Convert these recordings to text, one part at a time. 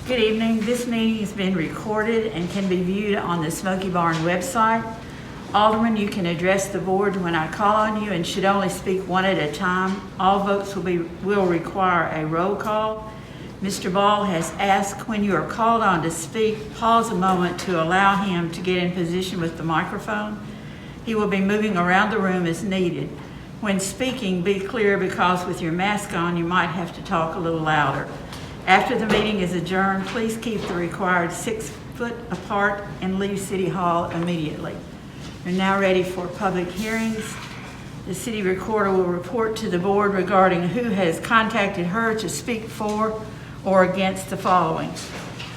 Good evening. This meeting has been recorded and can be viewed on the Smoky Barn website. Alderman, you can address the board when I call on you and should only speak one at a time. All votes will require a roll call. Mr. Ball has asked when you are called on to speak, pause a moment to allow him to get in position with the microphone. He will be moving around the room as needed. When speaking, be clear because with your mask on, you might have to talk a little louder. After the meeting is adjourned, please keep the required 6 foot apart and leave City Hall immediately. We're now ready for public hearings. The city recorder will report to the board regarding who has contacted her to speak for or against the following.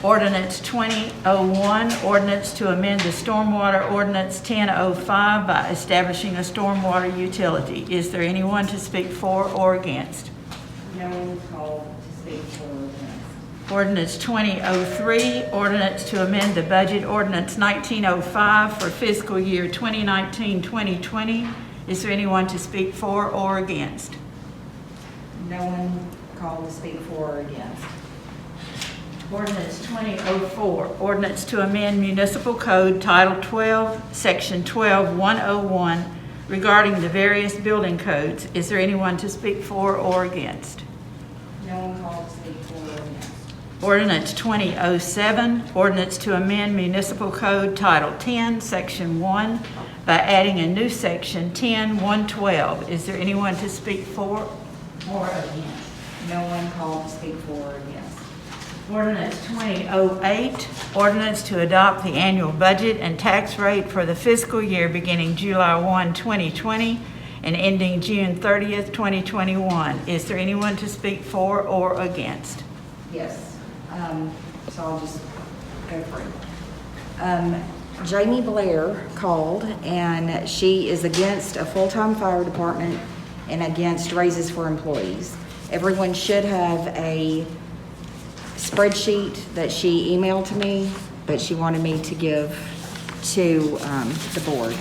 Ordinance 2001, ordinance to amend the stormwater ordinance 1005 by establishing a stormwater utility. Is there anyone to speak for or against? No one called to speak for or against. Ordinance 2003, ordinance to amend the budget ordinance 1905 for fiscal year 2019-2020. Is there anyone to speak for or against? No one called to speak for or against. Ordinance 2004, ordinance to amend Municipal Code Title 12, Section 12101 regarding the various building codes. Is there anyone to speak for or against? No one called to speak for or against. Ordinance 2007, ordinance to amend Municipal Code Title 10, Section 1 by adding a new section 10-112. Is there anyone to speak for or against? No one called to speak for or against. Ordinance 2008, ordinance to adopt the annual budget and tax rate for the fiscal year beginning July 1, 2020 and ending June 30th, 2021. Is there anyone to speak for or against? Yes. So I'll just go through. Jamie Blair called, and she is against a full-time fire department and against raises for employees. Everyone should have a spreadsheet that she emailed to me, but she wanted me to give to the board.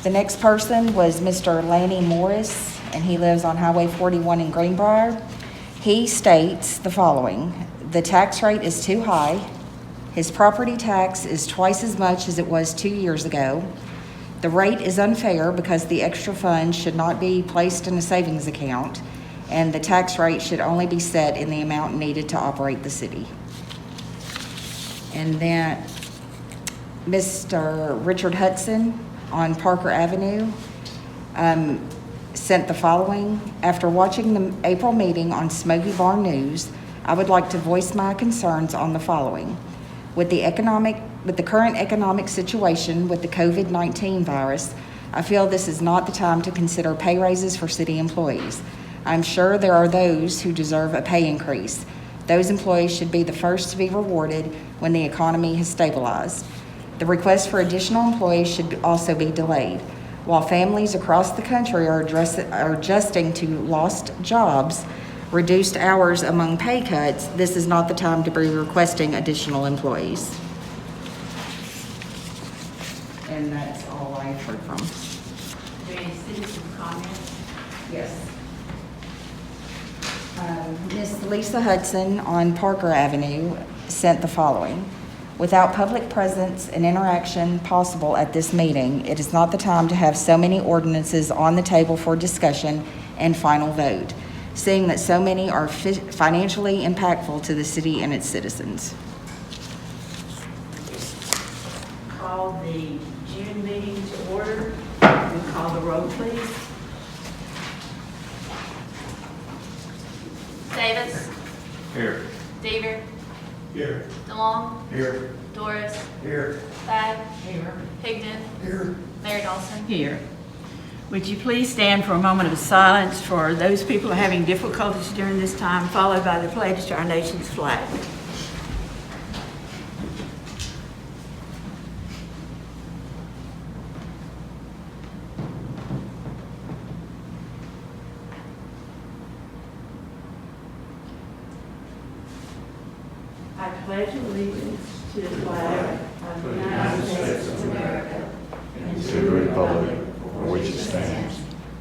The next person was Mr. Lanny Morris, and he lives on Highway 41 in Greenbrier. He states the following: the tax rate is too high. His property tax is twice as much as it was 2 years ago. The rate is unfair because the extra funds should not be placed in a savings account, and the tax rate should only be set in the amount needed to operate the city. And then Mr. Richard Hudson on Parker Avenue sent the following: after watching the April meeting on Smoky Barn News, I would like to voice my concerns on the following. With the current economic situation with the COVID-19 virus, I feel this is not the time to consider pay raises for city employees. I'm sure there are those who deserve a pay increase. Those employees should be the first to be rewarded when the economy has stabilized. The request for additional employees should also be delayed. While families across the country are adjusting to lost jobs, reduced hours among pay cuts, this is not the time to be requesting additional employees. And that's all I've heard from. Is there any citizen comments? Yes. Ms. Lisa Hudson on Parker Avenue sent the following: without public presence and interaction possible at this meeting, it is not the time to have so many ordinances on the table for discussion and final vote, seeing that so many are financially impactful to the city and its citizens. Call the June meeting to order. We call the roll, please. Davis. Here. Deaver. Here. DeLong. Here. Doris. Here. Thad. Here. Higdon. Here. Mayor Dawson. Here. Would you please stand for a moment of silence for those people having difficulties during this time, followed by the pledge to our nation's flag. I pledge allegiance to the flag of the United States of America And to the republic for which it stands,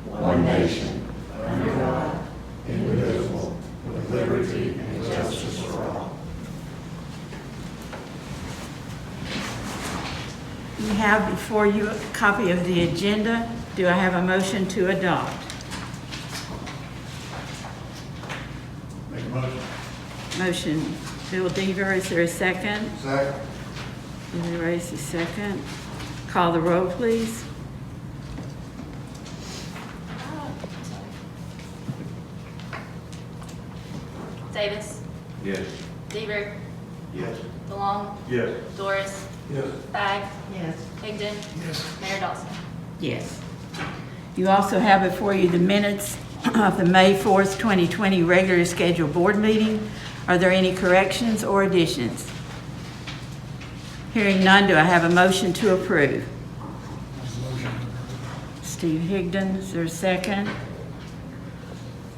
one nation, under God, indivisible, with liberty and justice for all. You have before you a copy of the agenda. Do I have a motion to adopt? Make a motion. Motion, Bill Deaver, is there a second? Second. Billy Race is second. Call the roll, please. Davis, Yes. Deaver, Yes. DeLong, Yes. Doris, Yes. Bag, Yes. Higdon, Yes. Mayor Dawson. Yes. You also have before you the minutes of the May 4th, 2020 regular scheduled board meeting. Are there any corrections or additions? Hearing none, do I have a motion to approve? Steve Higdon, is there a second?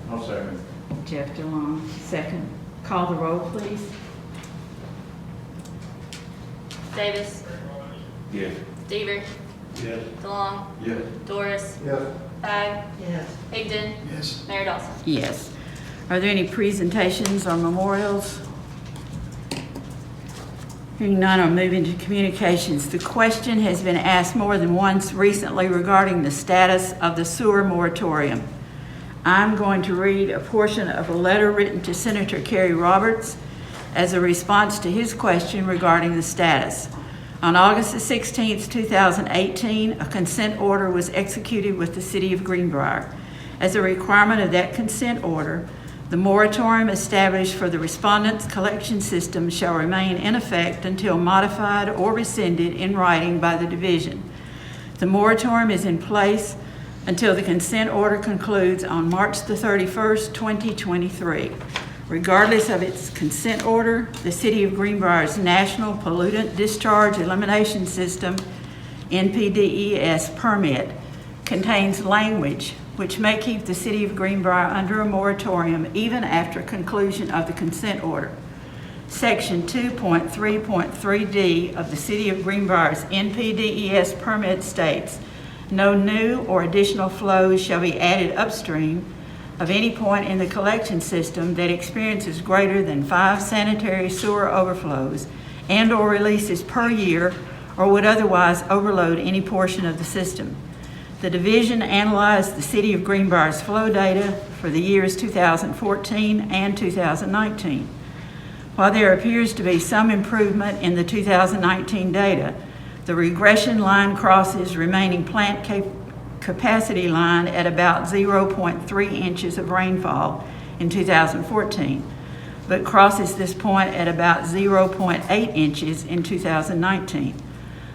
I'll second. Jeff DeLong, second. Call the roll, please. Davis, Yes. Deaver, Yes. DeLong, Yes. Doris, Yes. Bag, Yes. Higdon, Yes. Mayor Dawson. Yes. Are there any presentations or memorials? Hearing none, I'll move into communications. The question has been asked more than once recently regarding the status of the sewer moratorium. I'm going to read a portion of a letter written to Senator Kerry Roberts as a response to his question regarding the status. On August the 16th, 2018, a consent order was executed with the City of Greenbrier. As a requirement of that consent order, the moratorium established for the respondent's collection system shall remain in effect until modified or rescinded in writing by the division. The moratorium is in place until the consent order concludes on March the 31st, 2023. Regardless of its consent order, the City of Greenbrier's National Pollutant Discharge Elimination System, NPDES permit, contains language which may keep the City of Greenbrier under a moratorium even after conclusion of the consent order. Section 2.3.3D of the City of Greenbrier's NPDES permit states, no new or additional flows shall be added upstream of any point in the collection system that experiences greater than 5 sanitary sewer overflows and/or releases per year or would otherwise overload any portion of the system. The division analyzed the City of Greenbrier's flow data for the years 2014 and 2019. While there appears to be some improvement in the 2019 data, the regression line crosses remaining plant capacity line at about 0.3 inches of rainfall in 2014, but crosses this point at about 0.8 inches in 2019.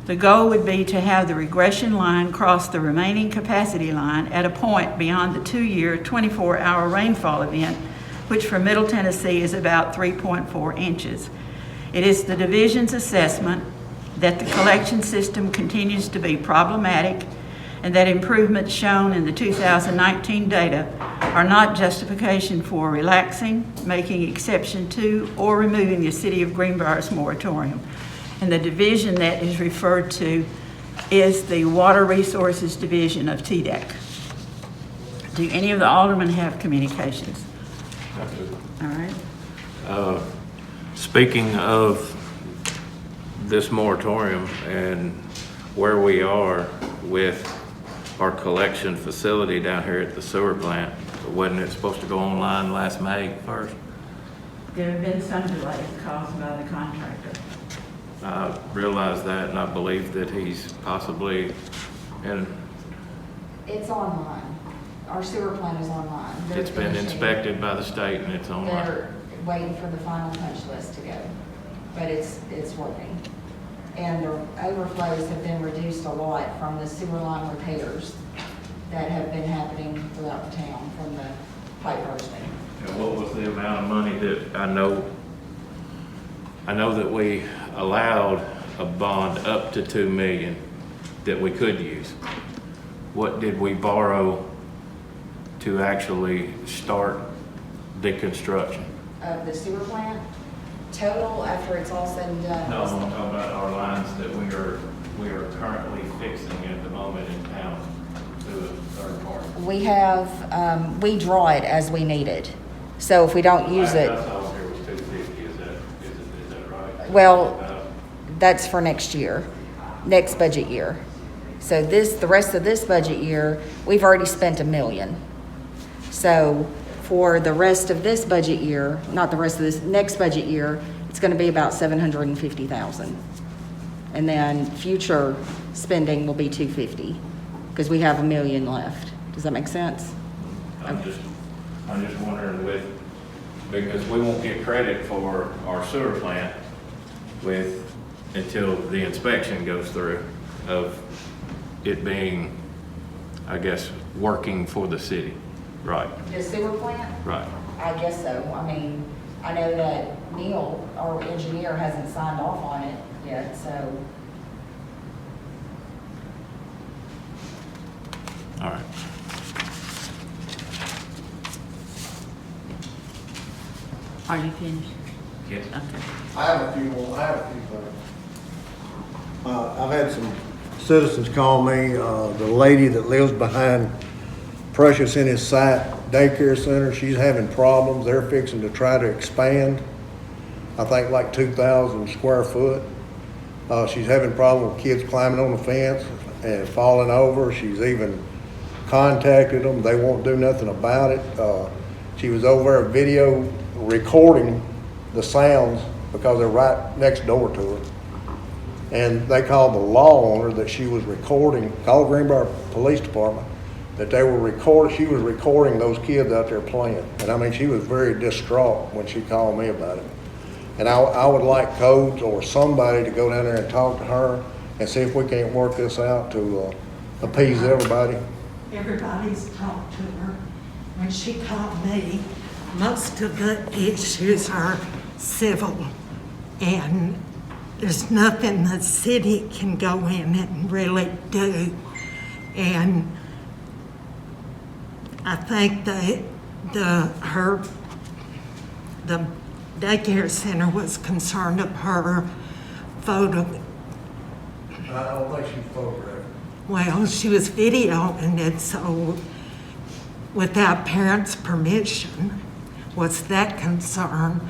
The goal would be to have the regression line cross the remaining capacity line at a point beyond the 2-year, 24-hour rainfall event, which for Middle Tennessee is about 3.4 inches. It is the division's assessment that the collection system continues to be problematic and that improvements shown in the 2019 data are not justification for relaxing, making exception to, or removing the City of Greenbrier's moratorium. And the division that is referred to is the Water Resources Division of TDEC. Do any of the aldermen have communications? All right. Speaking of this moratorium and where we are with our collection facility down here at the sewer plant, wasn't it supposed to go online last May 1st? There have been some delays caused by the contractor. I realize that, and I believe that he's possibly in. It's online. Our sewer plant is online. They're It's been finishing. inspected by the state and it's online. They're waiting for the final punch list to go, but it's working. And the overflows have been reduced a lot from the sewer line repairs that have been happening throughout the town from the pipe bursting. And what was the amount of money that I know that we allowed a bond up to 2 million that we could use. What did we borrow to actually start the construction? Of the sewer plant, total after it's all said and done. No, I'm talking about our lines that we are currently fixing at the moment in town through a third party. We have, we draw it as we need it. So if we don't use it, Last I was here was 250, is that right? well, that's for next year. next budget year. So the rest of this budget year, we've already spent $1 million. So for the rest of this budget year, not the rest of this, next budget year, it's gonna be about $750,000. And then future spending will be $250, because we have $1 million left. Does that make sense? I'm just wondering because we won't get credit for our sewer plant until the inspection goes through of it being, I guess, working for the city, right? The sewer plant? Right. I guess so. I mean, I know that Neil, our engineer, hasn't signed off on it yet, so. All right. Are you finished? Yes. Okay. I have a few things. I've had some citizens call me, the lady that lives behind Precious in his site daycare center, she's having problems. They're fixing to try to expand, I think like 2,000 square foot. She's having problems with kids climbing on the fence and falling over. She's even contacted them. They won't do nothing about it. She was over there video recording the sounds because they're right next door to her. And they called the law on her that she was recording, called Greenbrier Police Department, that she was recording those kids out there playing. And I mean, she was very distraught when she called me about it. And I would like codes or somebody to go down there and talk to her and see if we can't work this out to appease everybody. Everybody's talked to her. When she called me, most of the issues are civil, and there's nothing the city can go in and really do. And I think the daycare center was concerned of her photo. I don't think she's photographed. Well, she was videoing it, so without parents' permission was that concern.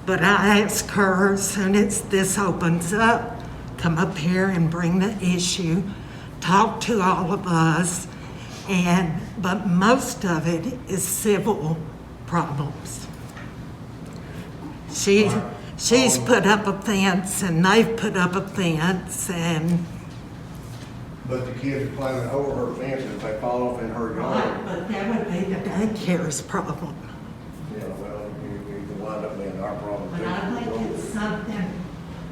But I asked her, as soon as this opens up, come up here and bring the issue, talk to all of us, but most of it is civil problems. She's put up a fence and they've put up a fence and. But the kids are climbing over her fence if they fall off in her yard. But that would be the daycare's problem. Yeah, well, you can wind up being our problem too. But I think it's something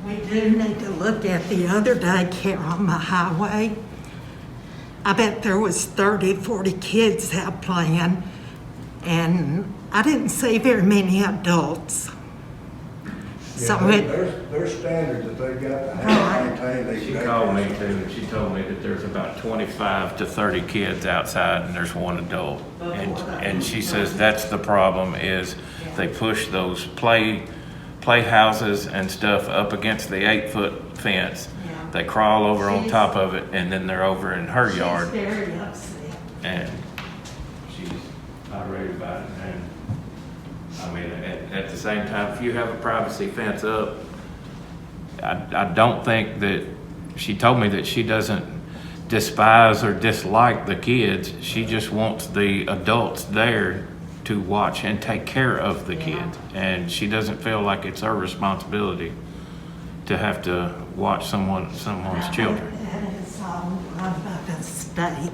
we do need to look at. The other daycare on the highway, I bet there was 30, 40 kids out playing, and I didn't see very many adults. So Yeah, there's standards that they've got to have to maintain these. She called me too, and she told me that there's about 25 to 30 kids outside and there's one adult. And she says that's the problem is they push those playhouses and stuff up against the 8-foot fence. Yeah. They crawl over on top of it and then they're over in her yard. She's very upset. And she's irate about it. And I mean, at the same time, if you have a privacy fence up, I don't think that, she told me that she doesn't despise or dislike the kids. She just wants the adults there to watch and take care of the kids. And she doesn't feel like it's her responsibility to have to watch someone's children. That is all run by the state.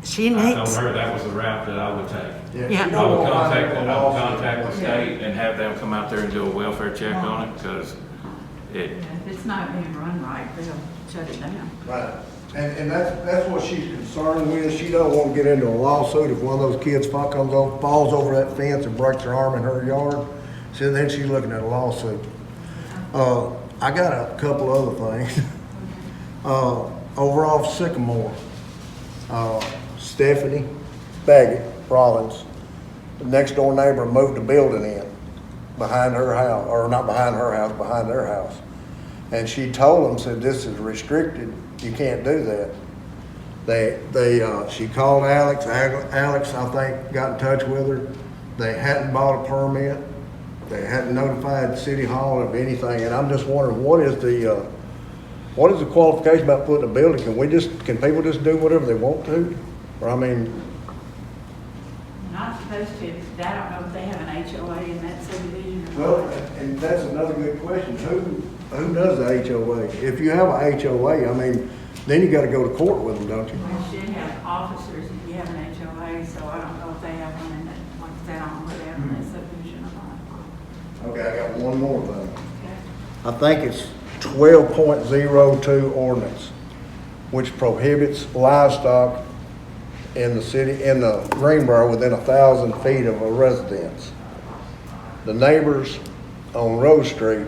She I told needs, her that was the route that I would take. Yeah. I would contact the state and have them come out there and do a welfare check on it, because If it's not being run right, they'll shut it down. Right, and that's what she's concerned with. She don't want to get into a lawsuit if one of those kids falls over that fence and breaks their arm in her yard. So then she's looking at a lawsuit. I got a couple other things. Over off Sycamore, Stephanie Baggett Rollins, the next door neighbor, moved a building in behind her house, or not behind her house, behind their house. And she told them, said, this is restricted, you can't do that. She called Alex. Alex, I think, got in touch with her. They hadn't bought a permit. They hadn't notified City Hall of anything. And I'm just wondering, what is what is the qualification about putting a building? Can people just do whatever they want to? Or, I mean, Not supposed to, I don't know if they have an HOA in that subdivision or well, not. and that's another good question. Who does the HOA? If you have a HOA, I mean, then you gotta go to court with them, don't you? You should have officers if you have an HOA, so I don't know if they have one in that, like that, I don't know if they have in that subdivision or not. Okay, I got one more thing. Okay. I think it's 12.02 ordinance, which prohibits livestock in the city, in the Greenbrier within 1,000 feet of a residence. The neighbors on Rose Street,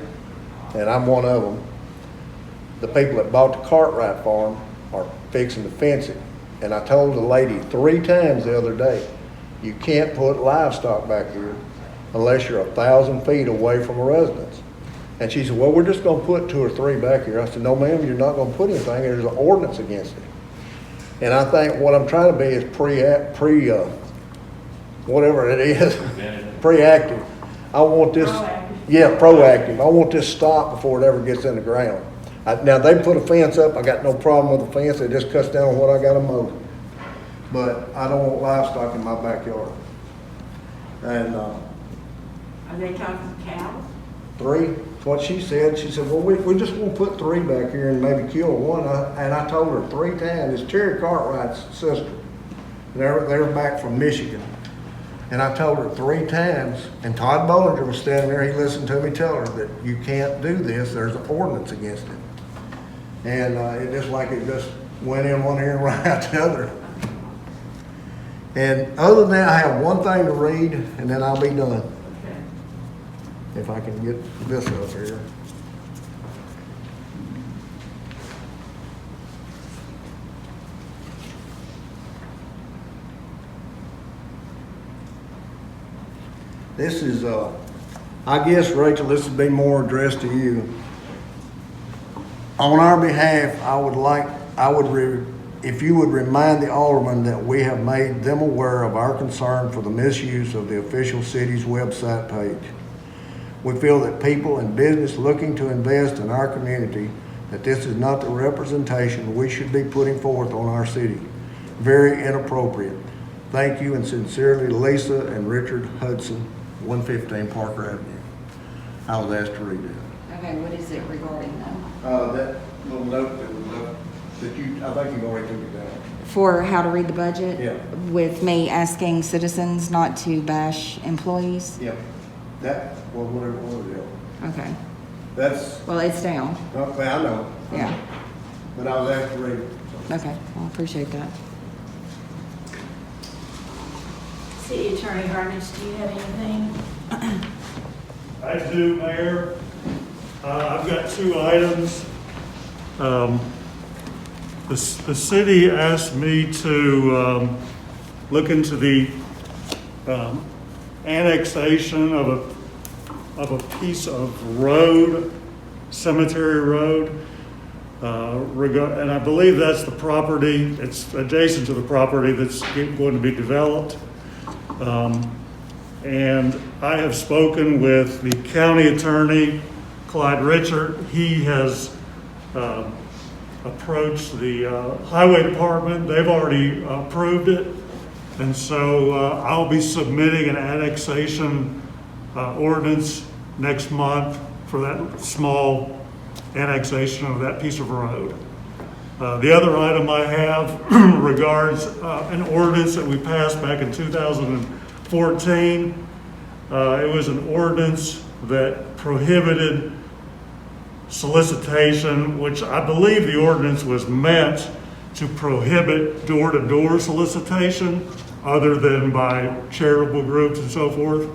and I'm one of them, the people that bought the Cartwright farm are fixing to fence it. And I told the lady 3 times the other day, you can't put livestock back here unless you're 1,000 feet away from a residence. And she said, well, we're just gonna put 2 or 3 back here. I said, no ma'am, you're not gonna put anything, there's an ordinance against it. And I think what I'm trying to be is whatever it is, proactive. I want this, Proactive. yeah, proactive. I want this stopped before it ever gets in the ground. Now, they put a fence up, I got no problem with the fence, it just cuts down on what I gotta mow. But I don't want livestock in my backyard. And, Are they talking cows? 3, what she said, well, we just want to put 3 back here and maybe kill one. And I told her 3 times, it's Terry Cartwright's sister. They're back from Michigan. And I told her 3 times, and Todd Bollinger was standing there, he listened to me tell her that you can't do this, there's an ordinance against it. And it just went in one ear and right out the other. And other than that, I have one thing to read, and then I'll be done. Okay. If I can get this up here. This is, I guess, Rachel, this would be more addressed to you. On our behalf, if you would remind the alderman that we have made them aware of our concern for the misuse of the official city's website page. We feel that people and business looking to invest in our community, that this is not the representation we should be putting forth on our city. Very inappropriate. Thank you, and sincerely, Lisa and Richard Hudson, 115 Parker Avenue. I was asked to read that. Okay, what is it regarding them? That little note that was left, I think you've already took it down. For how to read the budget? Yeah. With me asking citizens not to bash employees? Yeah. Whatever it was, yeah. Okay, That's, well, it's down, well, I know, yeah. but I was asked to read it. Okay, well, I appreciate that. City Attorney Harnage, do you have anything? I do, Mayor. I've got 2 items. The city asked me to look into the annexation of a piece of road, Cemetery Road, and I believe that's the property. It's adjacent to the property that's going to be developed. And I have spoken with the county attorney, Clyde Richard. He has approached the highway department. They've already approved it. And so I'll be submitting an annexation ordinance next month for that small annexation of that piece of road. The other item I have regards an ordinance that we passed back in 2014. It was an ordinance that prohibited solicitation, which I believe the ordinance was meant to prohibit door-to-door solicitation other than by charitable groups and so forth.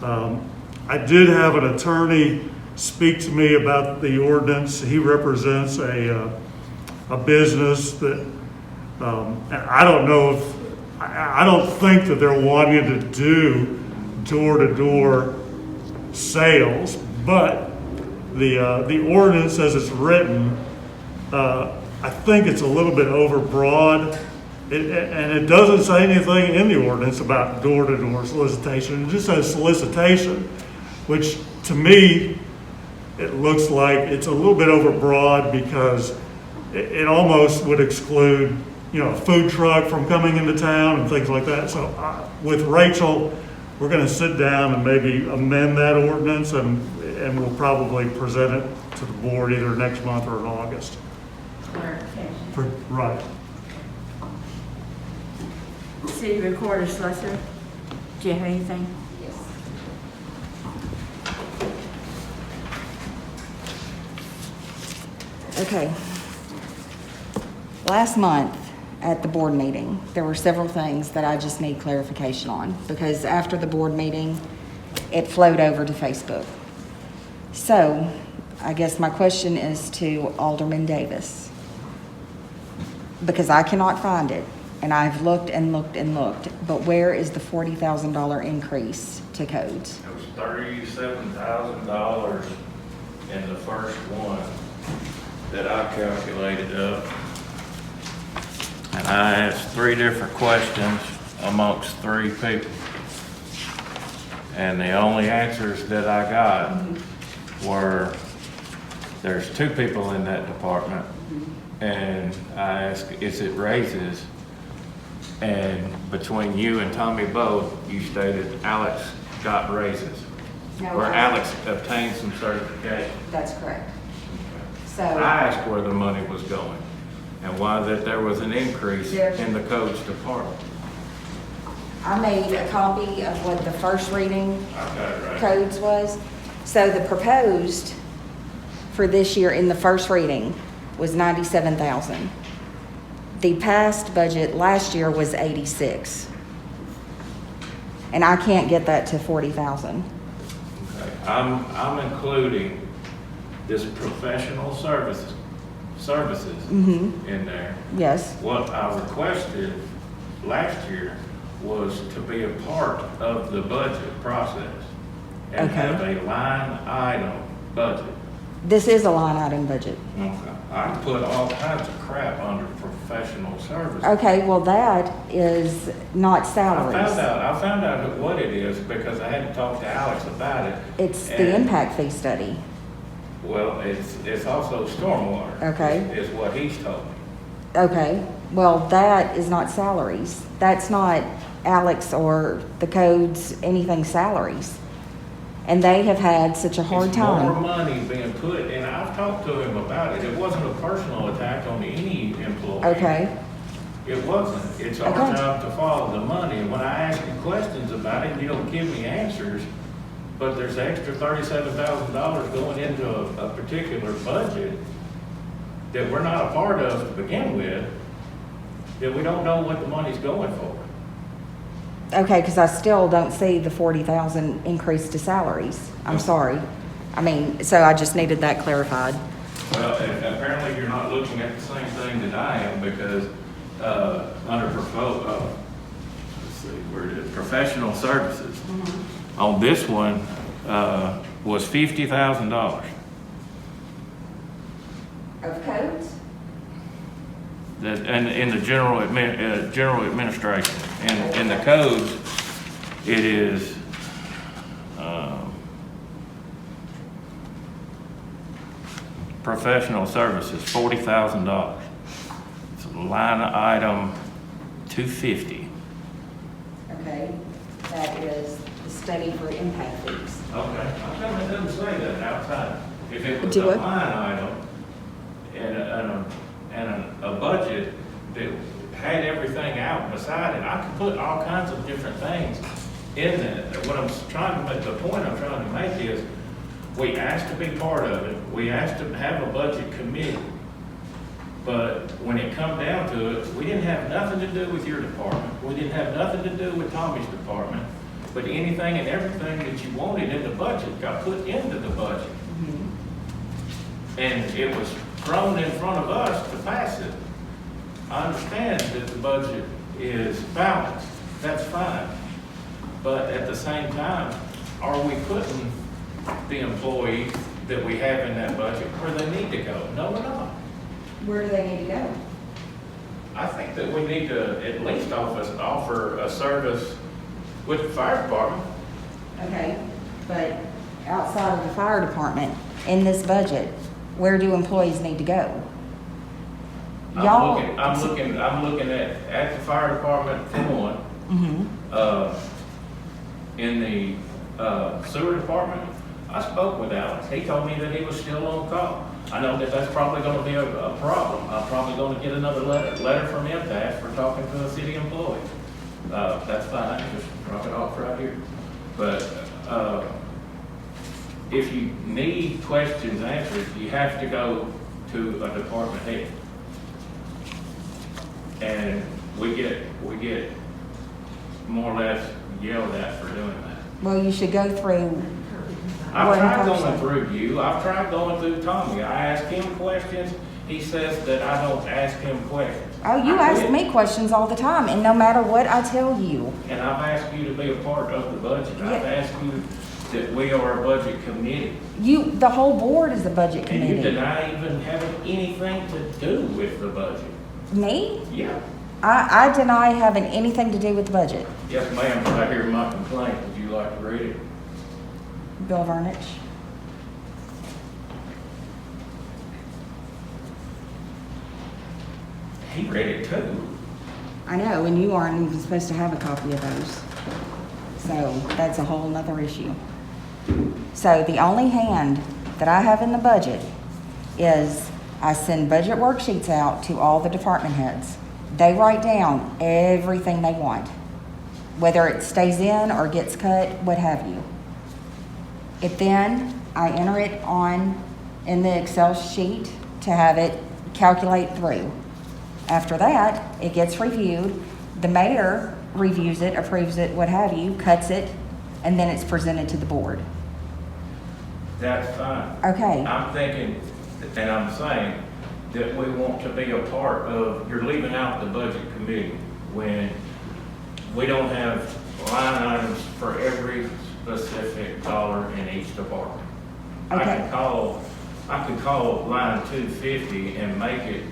I did have an attorney speak to me about the ordinance. He represents a business that, and I don't know if, I don't think that they're wanting to do door-to-door sales, but the ordinance as it's written, I think it's a little bit overbroad. And it doesn't say anything in the ordinance about door-to-door solicitation. It just says solicitation, which to me it looks like it's a little bit overbroad because it almost would exclude, a food truck from coming into town and things like that. So with Rachel, we're going to sit down and maybe amend that ordinance, and we'll probably present it to the board either next month or in August. Right. City Recorder Slessor, do you have anything? Yes. Okay. Last month at the board meeting, there were several things that I just need clarification on because after the board meeting, it flowed over to Facebook. So I guess my question is to Alderman Davis, because I cannot find it. And I've looked and looked and looked, but where is the $40,000 increase to codes? It was $37,000 in the first one that I calculated up. And I asked 3 different questions amongst 3 people. And the only answers that I got were, there's 2 people in that department. And I asked, is it raises? And between you and Tommy both, you stated Alex got raises. No, Or Alex obtained some certification. That's correct. So. I asked where the money was going and why that there was an increase in the codes department. I made a copy of what the first reading I got it right. codes was. So the proposed for this year in the first reading was 97,000. The past budget last year was 86. And I can't get that to 40,000. Okay. I'm including this professional services in there. Yes. What I requested last year was to be a part of the budget process and Okay. have a line item budget. This is a line item budget. Okay. I put all kinds of crap under professional services. Okay, well, that is not salaries. I found out what it is because I had to talk to Alex about it. It's the And- impact fee study. Well, it's also stormwater. Okay. Is what he's told me. Okay, well, that is not salaries. That's not Alex or the codes, anything salaries. And they have had such a hard It's more time. money being put, and I've talked to him about it. It wasn't a personal attack on any employee. Okay, It wasn't. It's our Okay. job to follow the money. And when I ask you questions about it, you don't give me answers. But there's extra $37,000 going into a particular budget that we're not a part of to begin with, that we don't know what the money's going for. okay, because I still don't see the 40,000 increase to salaries. I'm sorry. I mean, so I just needed that clarified. Well, apparently you're not looking at the same thing that I am because under where it is, professional services. On this one was $50,000. Of codes? And in the general administration, and in the codes, it is professional services, $40,000. It's line item 250. Okay, that is the study for impact fees. Okay, I'm telling you, it doesn't say that outside. If it was Do a what? line item and a budget that had everything out beside it, I could put all kinds of different things in that. What I'm trying to make, the point I'm trying to make is, we asked to be part of it. We asked to have a budget committee. But when it come down to it, we didn't have nothing to do with your department. We didn't have nothing to do with Tommy's department. But anything and everything that you wanted in the budget got put into the budget. And it was thrown in front of us to pass it. I understand that the budget is balanced. That's fine. But at the same time, are we putting the employees that we have in that budget where they need to go? No, we're not. Where do they need to go? I think that we need to at least offer a service with the fire department. Okay, but outside of the fire department in this budget, where do employees need to go? Y'all- I'm looking at the fire department for one. In the sewer department, I spoke with Alex. He told me that he was still on call. I know that that's probably gonna be a problem. I'm probably gonna get another letter from him to ask for talking to a city employee. That's fine, just drop it off right here. But, if you need questions answered, you have to go to a department head. And we get more or less yelled at for doing that. Well, you should go through I've one tried person. going through you, I've tried going through Tommy, I ask him questions, he says that I don't ask him questions. Oh, you I ask quit. me questions all the time, and no matter what I tell you, And I've asked you to be a part of the budget, I've Yeah. asked you that we are a budget committee. the whole board is the budget And you committee. deny even having anything to do with the budget. Me? Yeah. I deny having anything to do with the budget. Yes, ma'am, right here, my complaint, would you like to read it? Bill Vernich. He read it too. I know, and you aren't even supposed to have a copy of those. So that's a whole nother issue. So the only hand that I have in the budget is I send budget worksheets out to all the department heads. They write down everything they want, whether it stays in or gets cut, what have you. I enter it in the Excel sheet to have it calculate through. After that, it gets reviewed. The mayor reviews it, approves it, what have you, cuts it, and then it's presented to the board. That's fine. Okay, I'm thinking, and I'm saying, that we want to be a part of, you're leaving out the budget committee when we don't have line items for every specific dollar in each department. I Okay. could call line 250 and make it,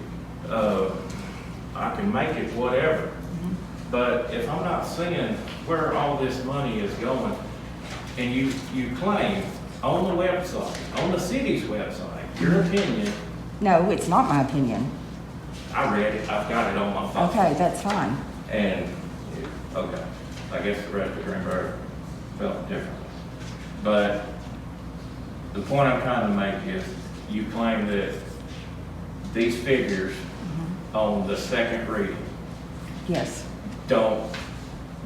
I can make it whatever. But if I'm not seeing where all this money is going, and you claim on the website, on the city's website, your opinion, no, it's not my opinion. I read it, I've got it on my phone. Okay, that's fine. And, okay, I guess the rest of Greenbrier felt differently. But the point I'm trying to make is, you claim that these figures on the second reading Yes.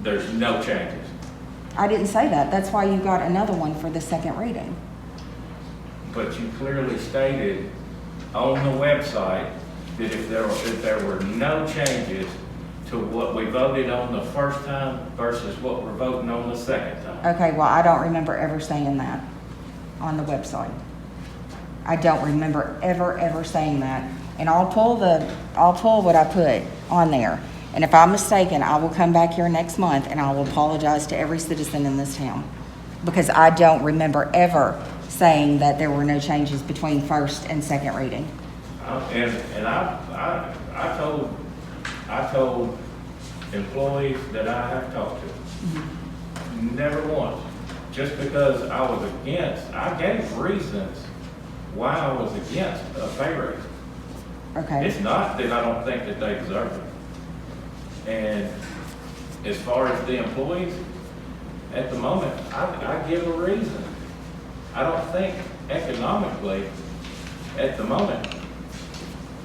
there's no changes. I didn't say that. That's why you got another one for the second reading. But you clearly stated on the website that if there were no changes to what we voted on the first time versus what we're voting on the second time. Okay, well, I don't remember ever saying that on the website. I don't remember ever saying that. And I'll pull what I put on there. And if I'm mistaken, I will come back here next month and I will apologize to every citizen in this town. Because I don't remember ever saying that there were no changes between first and second reading. And I told employees that I have talked to, never once, just because I was against, I gave reasons why I was against a pay raise. Okay, It's not that I don't think that they deserve it. And as far as the employees, at the moment, I give a reason. I don't think economically, at the moment,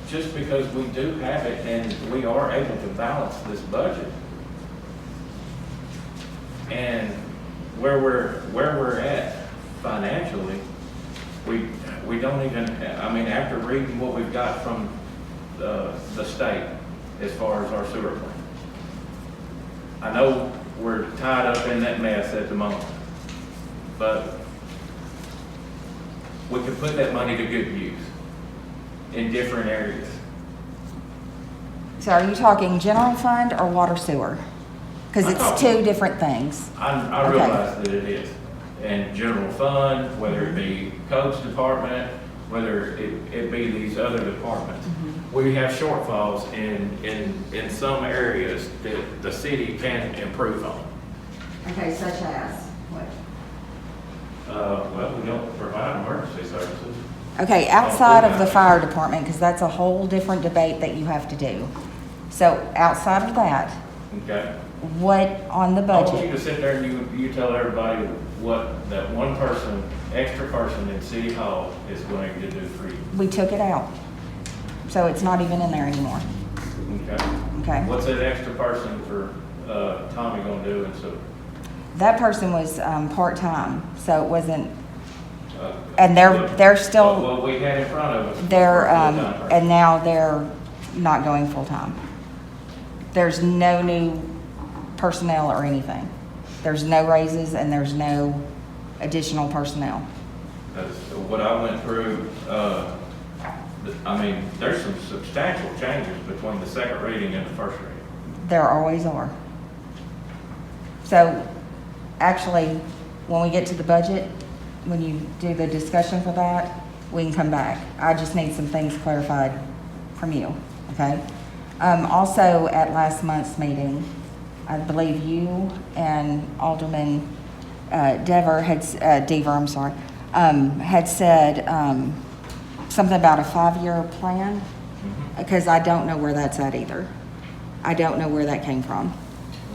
just because we do have it and we are able to balance this budget, and where we're at financially, we don't even, I mean, after reading what we've got from the state as far as our sewer plant. I know we're tied up in that mess at the moment, but we could put that money to good use in different areas. so are you talking general fund or water sewer? Because I'm it's talking- two different things. I Okay. realize that it is. And general fund, whether it be codes department, whether it be these other departments. We have shortfalls in some areas that the city can improve on. Okay, such as what? Well, we don't provide emergency services. Okay, outside of the fire department, because that's a whole different debate that you have to do. So outside of that, Okay? what on the I want you budget? to sit there and you tell everybody what that one person, extra person in City Hall is going to do for you. We took it out. So it's not even in there anymore. Okay? Okay? What's that extra person for Tommy gonna do and so? That person was part-time, so it wasn't, uh, and they're still, What we had in front of us. was they're, for a full-time person. and now they're not going full-time. There's no new personnel or anything. There's no raises and there's no additional personnel. That's what I went through, I mean, there's some substantial changes between the second reading and the first reading. There always are. So, actually, when we get to the budget, when you do the discussion for that, we can come back. I just need some things clarified from you, okay? Also, at last month's meeting, I believe you and Alderman Dever had said something about a 5-year plan, because I don't know where that's at either. I don't know where that came from.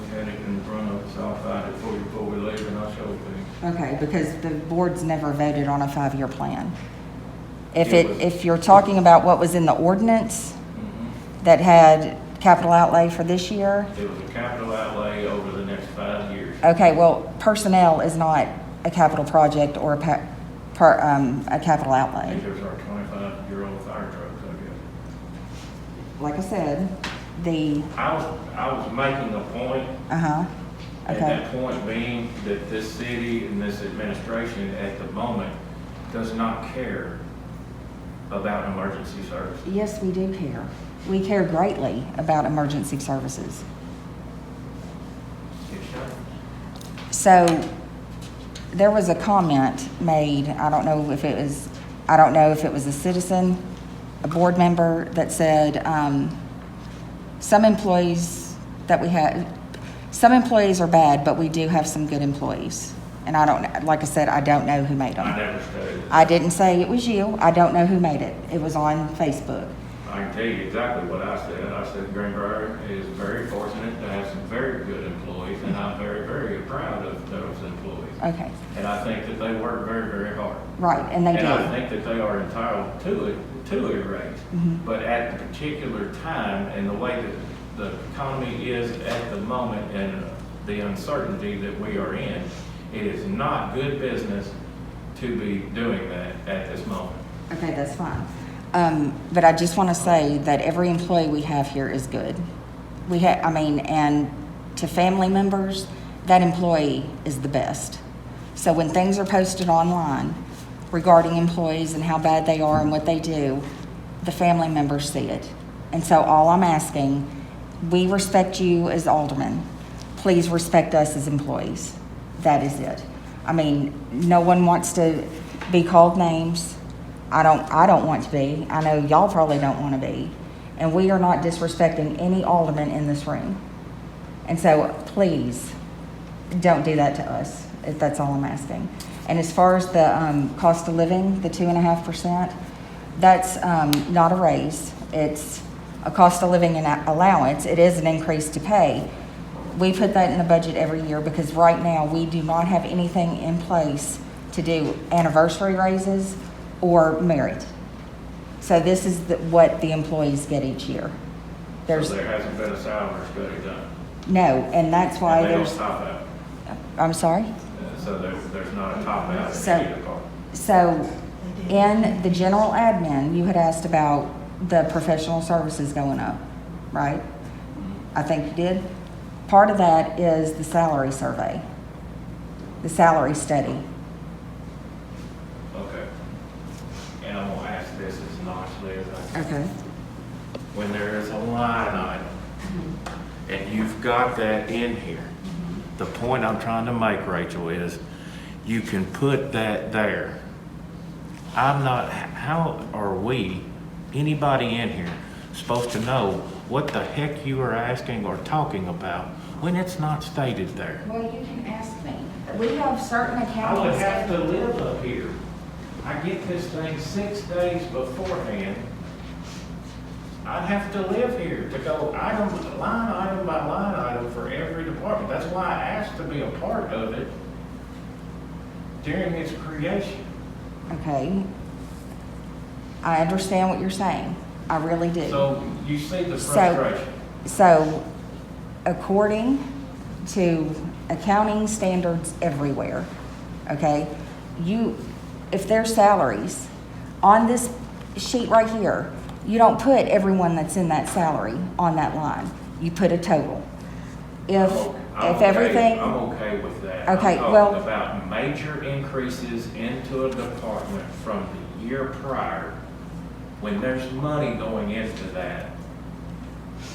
We had it in front of us, I'll find it for you before we leave and I'll show it to you. Okay, because the board's never voted on a 5-year plan. It was- If you're talking about what was in the ordinance that had capital outlay for this year, It was a capital outlay over the next 5 years. okay, well, personnel is not a capital project or a capital I outlay. think there's our 25-year-old fire trucks, I guess. Like I said, I was making a point, uh-huh, and okay. that point being that this city and this administration at the moment does not care about emergency services. Yes, we do care. We care greatly about emergency services. It should. So, there was a comment made, I don't know if it was a citizen, a board member, that said, some employees are bad, but we do have some good employees. And like I said, I don't know who made I them. never studied it. I didn't say it was you. I don't know who made it. It was on Facebook. I can tell you exactly what I said. I said Greenbrier is very fortunate to have some very good employees, and I'm very, very proud of those employees. Okay, And I think that they work very, very hard. right, and they And I did. think that they are entitled to a raise. Mhm. But at the particular time and the way that the economy is at the moment and the uncertainty that we are in, it is not good business to be doing that at this moment. Okay, that's fine. But I just want to say that every employee we have here is good. And to family members, that employee is the best. So when things are posted online regarding employees and how bad they are and what they do, the family members see it. And so all I'm asking, we respect you as aldermen. Please respect us as employees. That is it. I mean, no one wants to be called names. I don't want to be. I know y'all probably don't want to be. And we are not disrespecting any alderman in this room. And so please, don't do that to us, if that's all I'm asking. And as far as the cost of living, the 2.5%, that's not a raise. It's a cost of living allowance. It is an increase to pay. We put that in the budget every year because right now we do not have anything in place to do anniversary raises or merit. So this is what the employees get each year. So there hasn't been a salary study done. No, and that's why And they don't there's, top out. I'm sorry? So there's not a top out in So- any department. So in the general admin, you had asked about the professional services going up, right? I think you did. Part of that is the salary survey, the salary study. Okay. And I'm gonna ask this as nicely as I can. Okay. When there is a line item, and you've got that in here, the point I'm trying to make, Rachel, is you can put that there. How are we, anybody in here, supposed to know what the heck you are asking or talking about when it's not stated there? Well, you can ask me. We have certain I accounting would have to standards. live up here. I get this thing 6 days beforehand. I'd have to live here to go line item by line item for every department. That's why I asked to be a part of it during its creation. Okay. I understand what you're saying. I really do. So you see the So- frustration. So, according to accounting standards everywhere, okay, if there's salaries, on this sheet right here, you don't put everyone that's in that salary on that line. You put a total. If everything. I'm okay with that. Okay, I'm well- talking about major increases into a department from the year prior, when there's money going into that,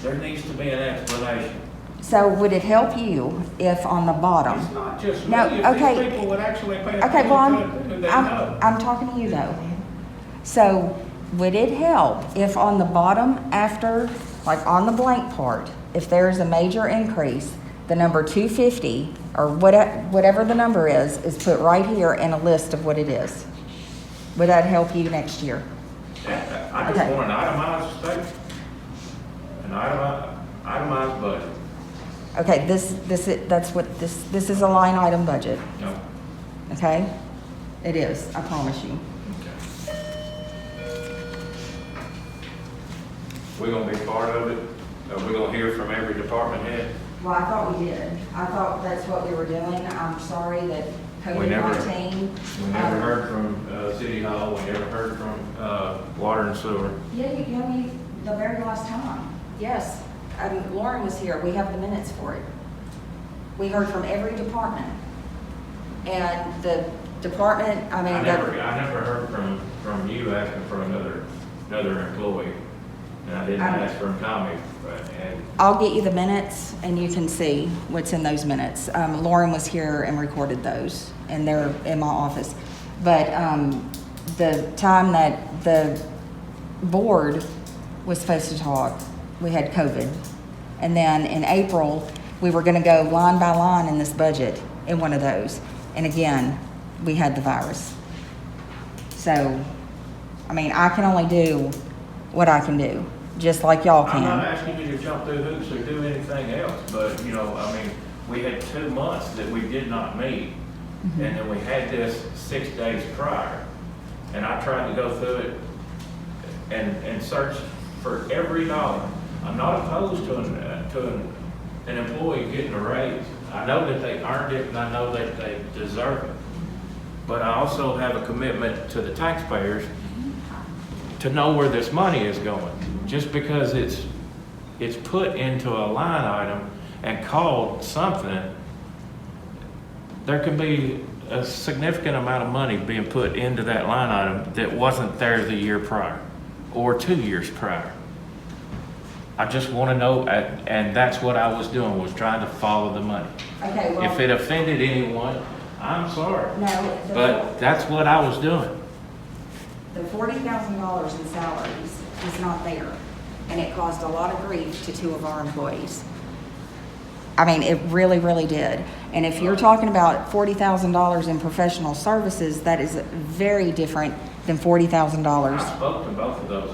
there needs to be an explanation. So would it help you if on the bottom? It's not just me, No, if okay. these people would actually pay Okay, well, attention to it, who they know. I'm talking to you though. So would it help if on the bottom after, like on the blank part, if there's a major increase, the number 250 or whatever the number is put right here in a list of what it is? Would that help you next year? I just Okay. want an itemized statement, an itemized budget. Okay, this is a line item budget, No. okay? It is, I promise you. Okay. We're gonna be part of it? Are we gonna hear from every department head? Well, I thought we did. I thought that's what we were doing. I'm sorry that We never- COVID-19. We never heard from City Hall, we never heard from Water and Sewer. Yeah, you gave me the very last time. Yes, Lauren was here. We have the minutes for it. We heard from every department. And the department, I never heard from you asking for another employee, and I didn't ask from Tommy, and I'll get you the minutes and you can see what's in those minutes. Lauren was here and recorded those and they're in my office. But the time that the board was supposed to talk, we had COVID. And then in April, we were gonna go line by line in this budget in one of those. And again, we had the virus. So, I mean, I can only do what I can do, just like y'all I'm not can. asking you to jump through hoops or do anything else, but, I mean, we had 2 months that we did not meet, Mm-hmm. and then we had this 6 days prior, and I tried to go through it and search for every dollar. I'm not opposed to an employee getting a raise. I know that they earned it, and I know that they deserve it. But I also have a commitment to the taxpayers to know where this money is going. Just because it's put into a line item and called something, there can be a significant amount of money being put into that line item that wasn't there the year prior or 2 years prior. I just want to know, and that's what I was doing, was trying to follow the money. Okay, well. If it offended anyone, I'm sorry, No, but that's what I was doing. the $40,000 in salaries is not there, and it caused a lot of grief to 2 of our employees. I mean, it really, really did. And if you're talking about $40,000 in professional services, that is very different than $40,000. I spoke to both of those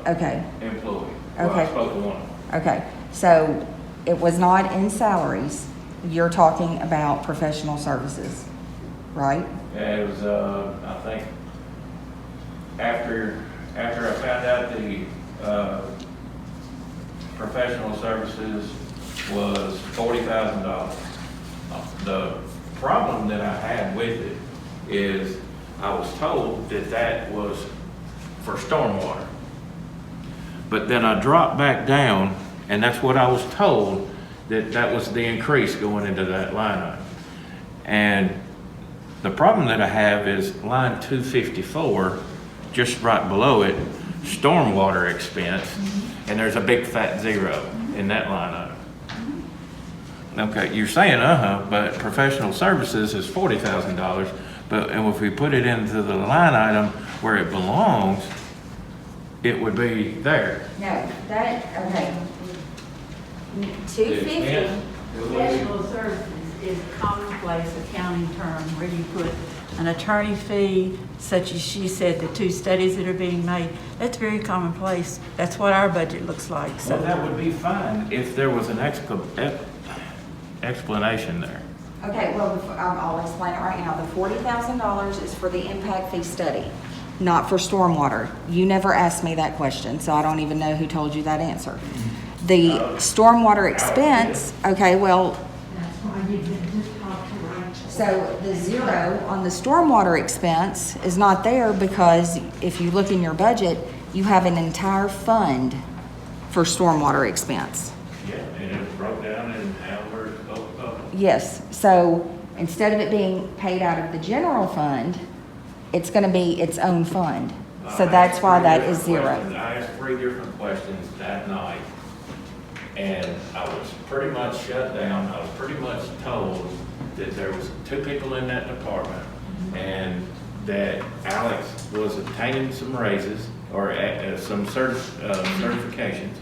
Okay, employees. Well, Okay. I spoke to one. okay. So it was not in salaries. You're talking about professional services, right? It was, I think, after I found out the professional services was $40,000. The problem that I had with it is I was told that that was for stormwater. But then I dropped back down, and that's what I was told, that was the increase going into that line item. And the problem that I have is line 254, just right below it, stormwater expense, and there's a big fat zero in that line item. Okay, you're saying, but professional services is $40,000, and if we put it into the line item where it belongs, it would be there. No, that, okay. The 250, expense Professional services is a commonplace accounting term where you put an attorney fee, such as she said, the 2 studies that are being made. That's very commonplace. That's what our budget looks like, Well, so. that would be fine if there was an explanation there. Okay, well, I'll explain it right now. The $40,000 is for the impact fee study, not for stormwater. You never asked me that question, so I don't even know who told you that answer. The stormwater expense, okay, well, That's why you didn't talk to Rachel. so the 0 on the stormwater expense is not there because if you look in your budget, you have an entire fund for stormwater expense. Yeah, and it broke down in how we're supposed to. Yes, so instead of it being paid out of the general fund, it's gonna be its own fund. So that's why that is 0. I asked 3 different questions that night, and I was pretty much shut down. I was pretty much told that there was 2 people in that department, and that Alex was obtaining some raises, or some certifications.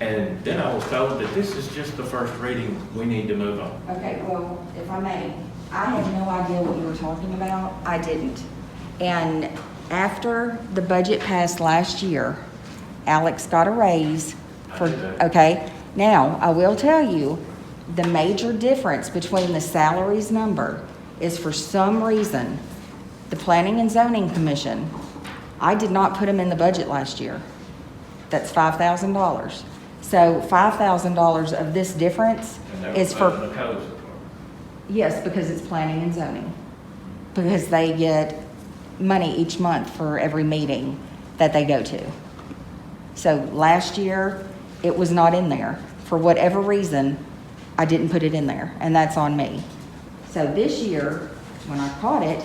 And then I was told that this is just the first reading, we need to move on. Okay, well, if I may, I had no idea what you were talking about. I didn't. And after the budget passed last year, Alex got a raise for, I knew that. okay? Now, I will tell you, the major difference between the salaries number is for some reason, the Planning and Zoning Commission, I did not put them in the budget last year. That's $5,000. So $5,000 of this difference And that is was for. the codes department. Yes, because it's planning and zoning. Because they get money each month for every meeting that they go to. So last year, it was not in there. For whatever reason, I didn't put it in there, and that's on me. So this year, when I caught it,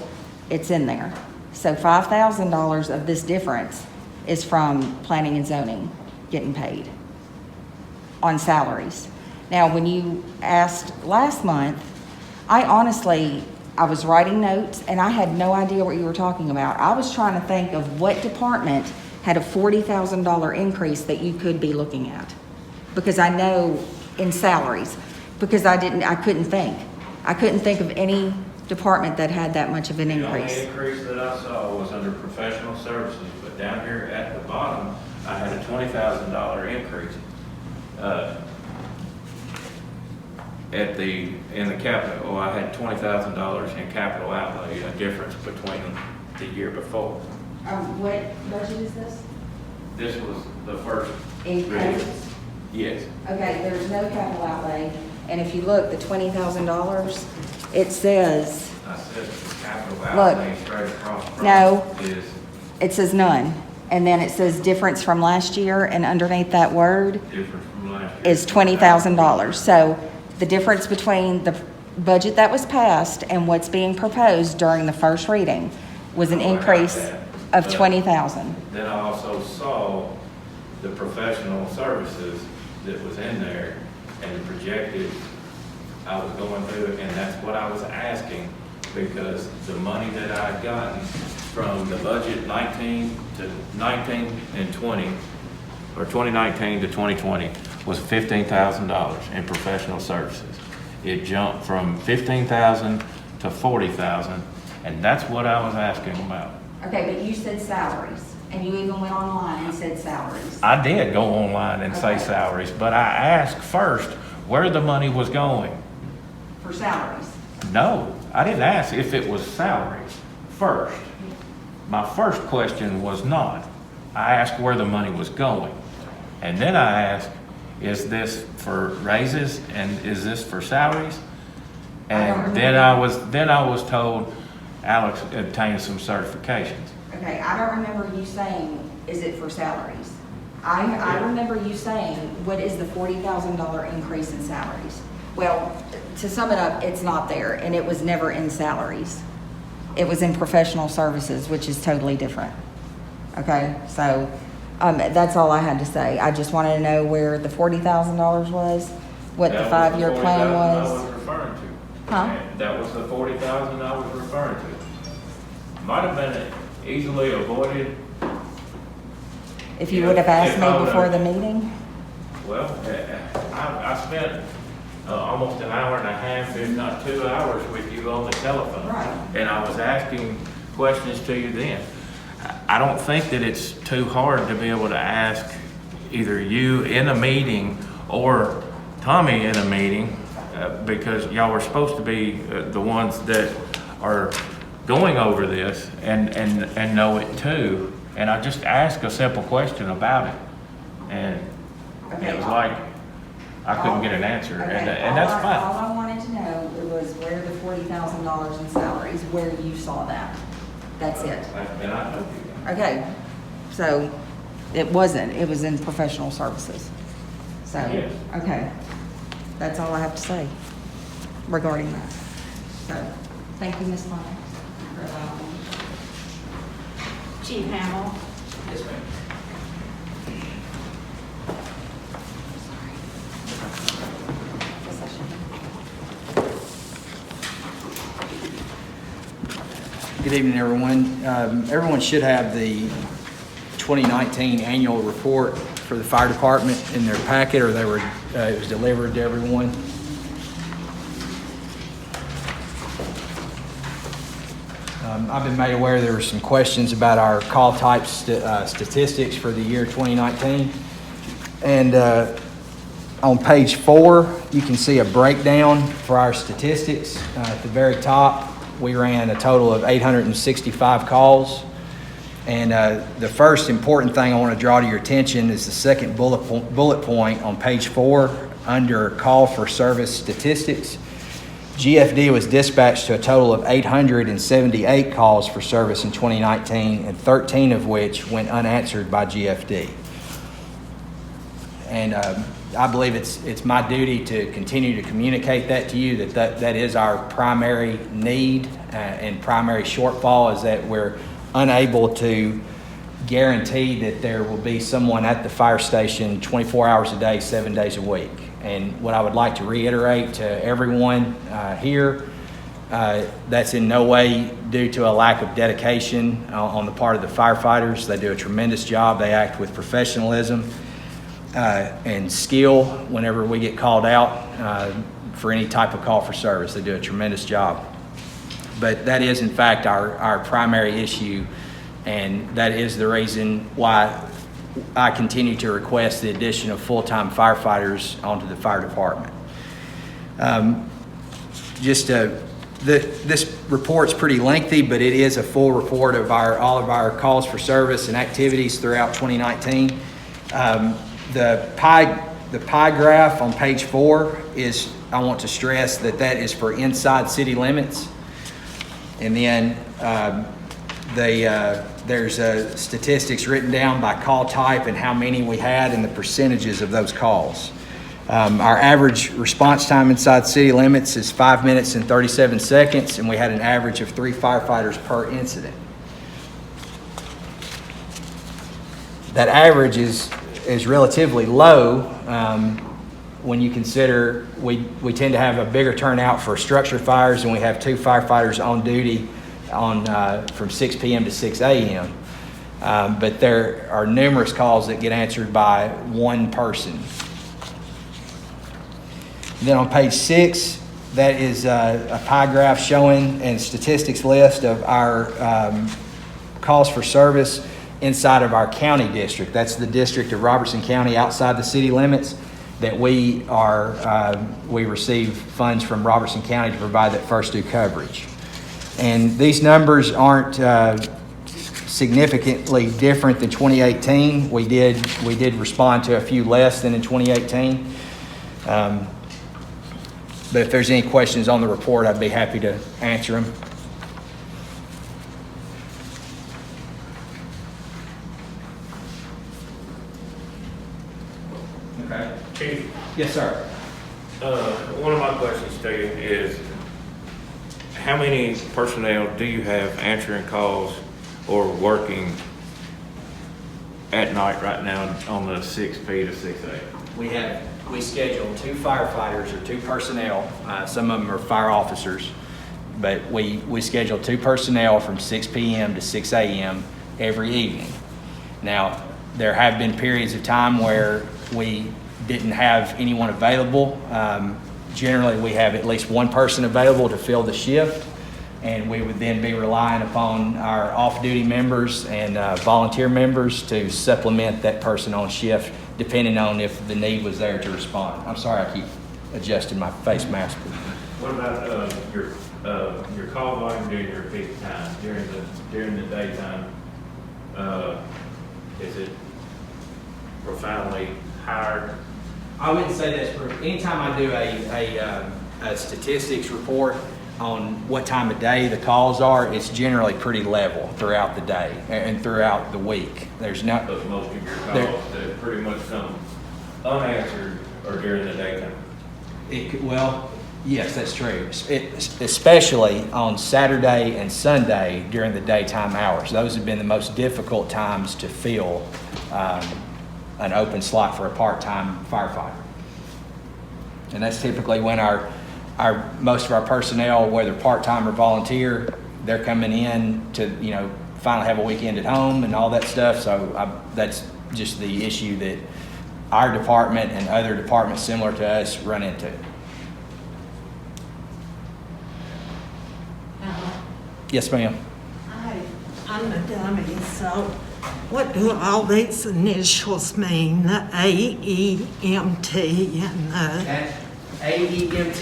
it's in there. So $5,000 of this difference is from planning and zoning getting paid on salaries. Now, when you asked last month, I was writing notes and I had no idea what you were talking about. I was trying to think of what department had a $40,000 increase that you could be looking at. Because I know in salaries, because I couldn't think. I couldn't think of any department that had that much of an The increase. only increase that I saw was under professional services, but down here at the bottom, I had a $20,000 increase. In the capital, I had $20,000 in capital outlay, a difference between the year before. What budget is this? This was the first In reading. codes? Yes. Okay, there's no capital outlay, and if you look, the $20,000, it says, I said the capital outlay straight across from No. is, it says none. And then it says difference from last year, and underneath that word difference from last year. is $20,000. So the difference between the budget that was passed and what's being proposed during the first reading was an Oh, I got increase that. of But $20,000. Then I also saw the professional services that was in there and the projected, I was going through it, and that's what I was asking, because the money that I had gotten from the budget 19 and 20, or 2019 to 2020, was $15,000 in professional services. It jumped from $15,000 to $40,000, and that's what I was asking about. Okay, but you said salaries, and you even went online and said salaries. I did go online and say Okay. salaries, but I asked first where the money was going. For salaries. No, I didn't ask if it was salaries first. My first question was not. I asked where the money was going. And then I asked, is this for raises and is this for salaries? And then I was told Alex obtained some certifications. Okay, I don't remember you saying, is it for salaries? I remember you saying, what is the $40,000 increase in salaries? Well, to sum it up, it's not there, and it was never in salaries. It was in professional services, which is totally different. Okay, so, that's all I had to say. I just wanted to know where the $40,000 was, what the That was 5-year plan $40,000 I was. was referring to. Huh? And that was the $40,000 I was referring to. Might have been easily avoided. If you would have asked If I me would've- before the meeting? Well, I spent almost an hour and a half, if not 2 hours with you on the telephone. Right. And I was asking questions to you then. I don't think that it's too hard to be able to ask either you in a meeting or Tommy in a meeting, because y'all were supposed to be the ones that are going over this and know it too. And I just asked a simple question about it. And it was like, I couldn't get an answer, Okay, and that's All fine. I wanted to know was where the $40,000 in salaries, where you saw that. That's it. And I told you that. Okay, so it wasn't, it was in professional services. So, Yes. okay, that's all I have to say regarding that. So, thank you, Ms. Lennox, for allowing me. Chief Hamel, Yes, ma'am. Good evening, everyone. Everyone should have the 2019 annual report for the fire department in their packet, or it was delivered to everyone. I've been made aware there were some questions about our call type statistics for the year 2019. And on page 4, you can see a breakdown for our statistics. At the very top, we ran a total of 865 calls. And the first important thing I want to draw to your attention is the second bullet point on page 4 under call for service statistics. GFD was dispatched to a total of 878 calls for service in 2019, and 13 of which went unanswered by GFD. And I believe it's my duty to continue to communicate that to you, that is our primary need and primary shortfall, is that we're unable to guarantee that there will be someone at the fire station 24 hours a day, 7 days a week. And what I would like to reiterate to everyone here, that's in no way due to a lack of dedication on the part of the firefighters. They do a tremendous job. They act with professionalism and skill whenever we get called out for any type of call for service. They do a tremendous job. But that is, in fact, our primary issue, and that is the reason why I continue to request the addition of full-time firefighters onto the fire department. This report's pretty lengthy, but it is a full report of all of our calls for service and activities throughout 2019. The pie graph on page 4 is, I want to stress that is for inside city limits. And then there's statistics written down by call type and how many we had and the percentages of those calls. Our average response time inside city limits is 5 minutes and 37 seconds, and we had an average of 3 firefighters per incident. That average is relatively low when you consider we tend to have a bigger turnout for structure fires, and we have 2 firefighters on duty from 6 p.m. to 6 a.m. But there are numerous calls that get answered by 1 person. And then on page 6, that is a pie graph showing and statistics list of our calls for service inside of our county district. That's the district of Robertson County outside the city limits that we receive funds from Robertson County to provide that first due coverage. And these numbers aren't significantly different than 2018. We did respond to a few less than in 2018. But if there's any questions on the report, I'd be happy to answer them. Okay. Chief, Yes, sir. one of my questions to you is, how many personnel do you have answering calls or working at night right now on the 6P to 6A? We schedule 2 firefighters or 2 personnel. Some of them are fire officers, but we schedule 2 personnel from 6 p.m. to 6 a.m. every evening. Now, there have been periods of time where we didn't have anyone available, generally, we have at least one person available to fill the shift, and we would then be relying upon our off-duty members and volunteer members to supplement that person on shift, depending on if the need was there to respond. I'm sorry, I keep adjusting my face mask. What about your call volume during your peak time, during the daytime? Is it profoundly higher? I wouldn't say that's for, anytime I do a statistics report on what time of day the calls are, it's generally pretty level throughout the day and throughout the week. There's not. But most of your calls that pretty much come unanswered are during the daytime. Well, yes, that's true. Especially on Saturday and Sunday during the daytime hours. Those have been the most difficult times to fill an open slot for a part-time firefighter. And that's typically when most of our personnel, whether part-time or volunteer, they're coming in to, finally have a weekend at home and all that stuff. So that's just the issue that our department and other departments similar to us run into. Yes, ma'am. I'm a dummy, so what do all these initials mean? The AEMT and the... That AEMT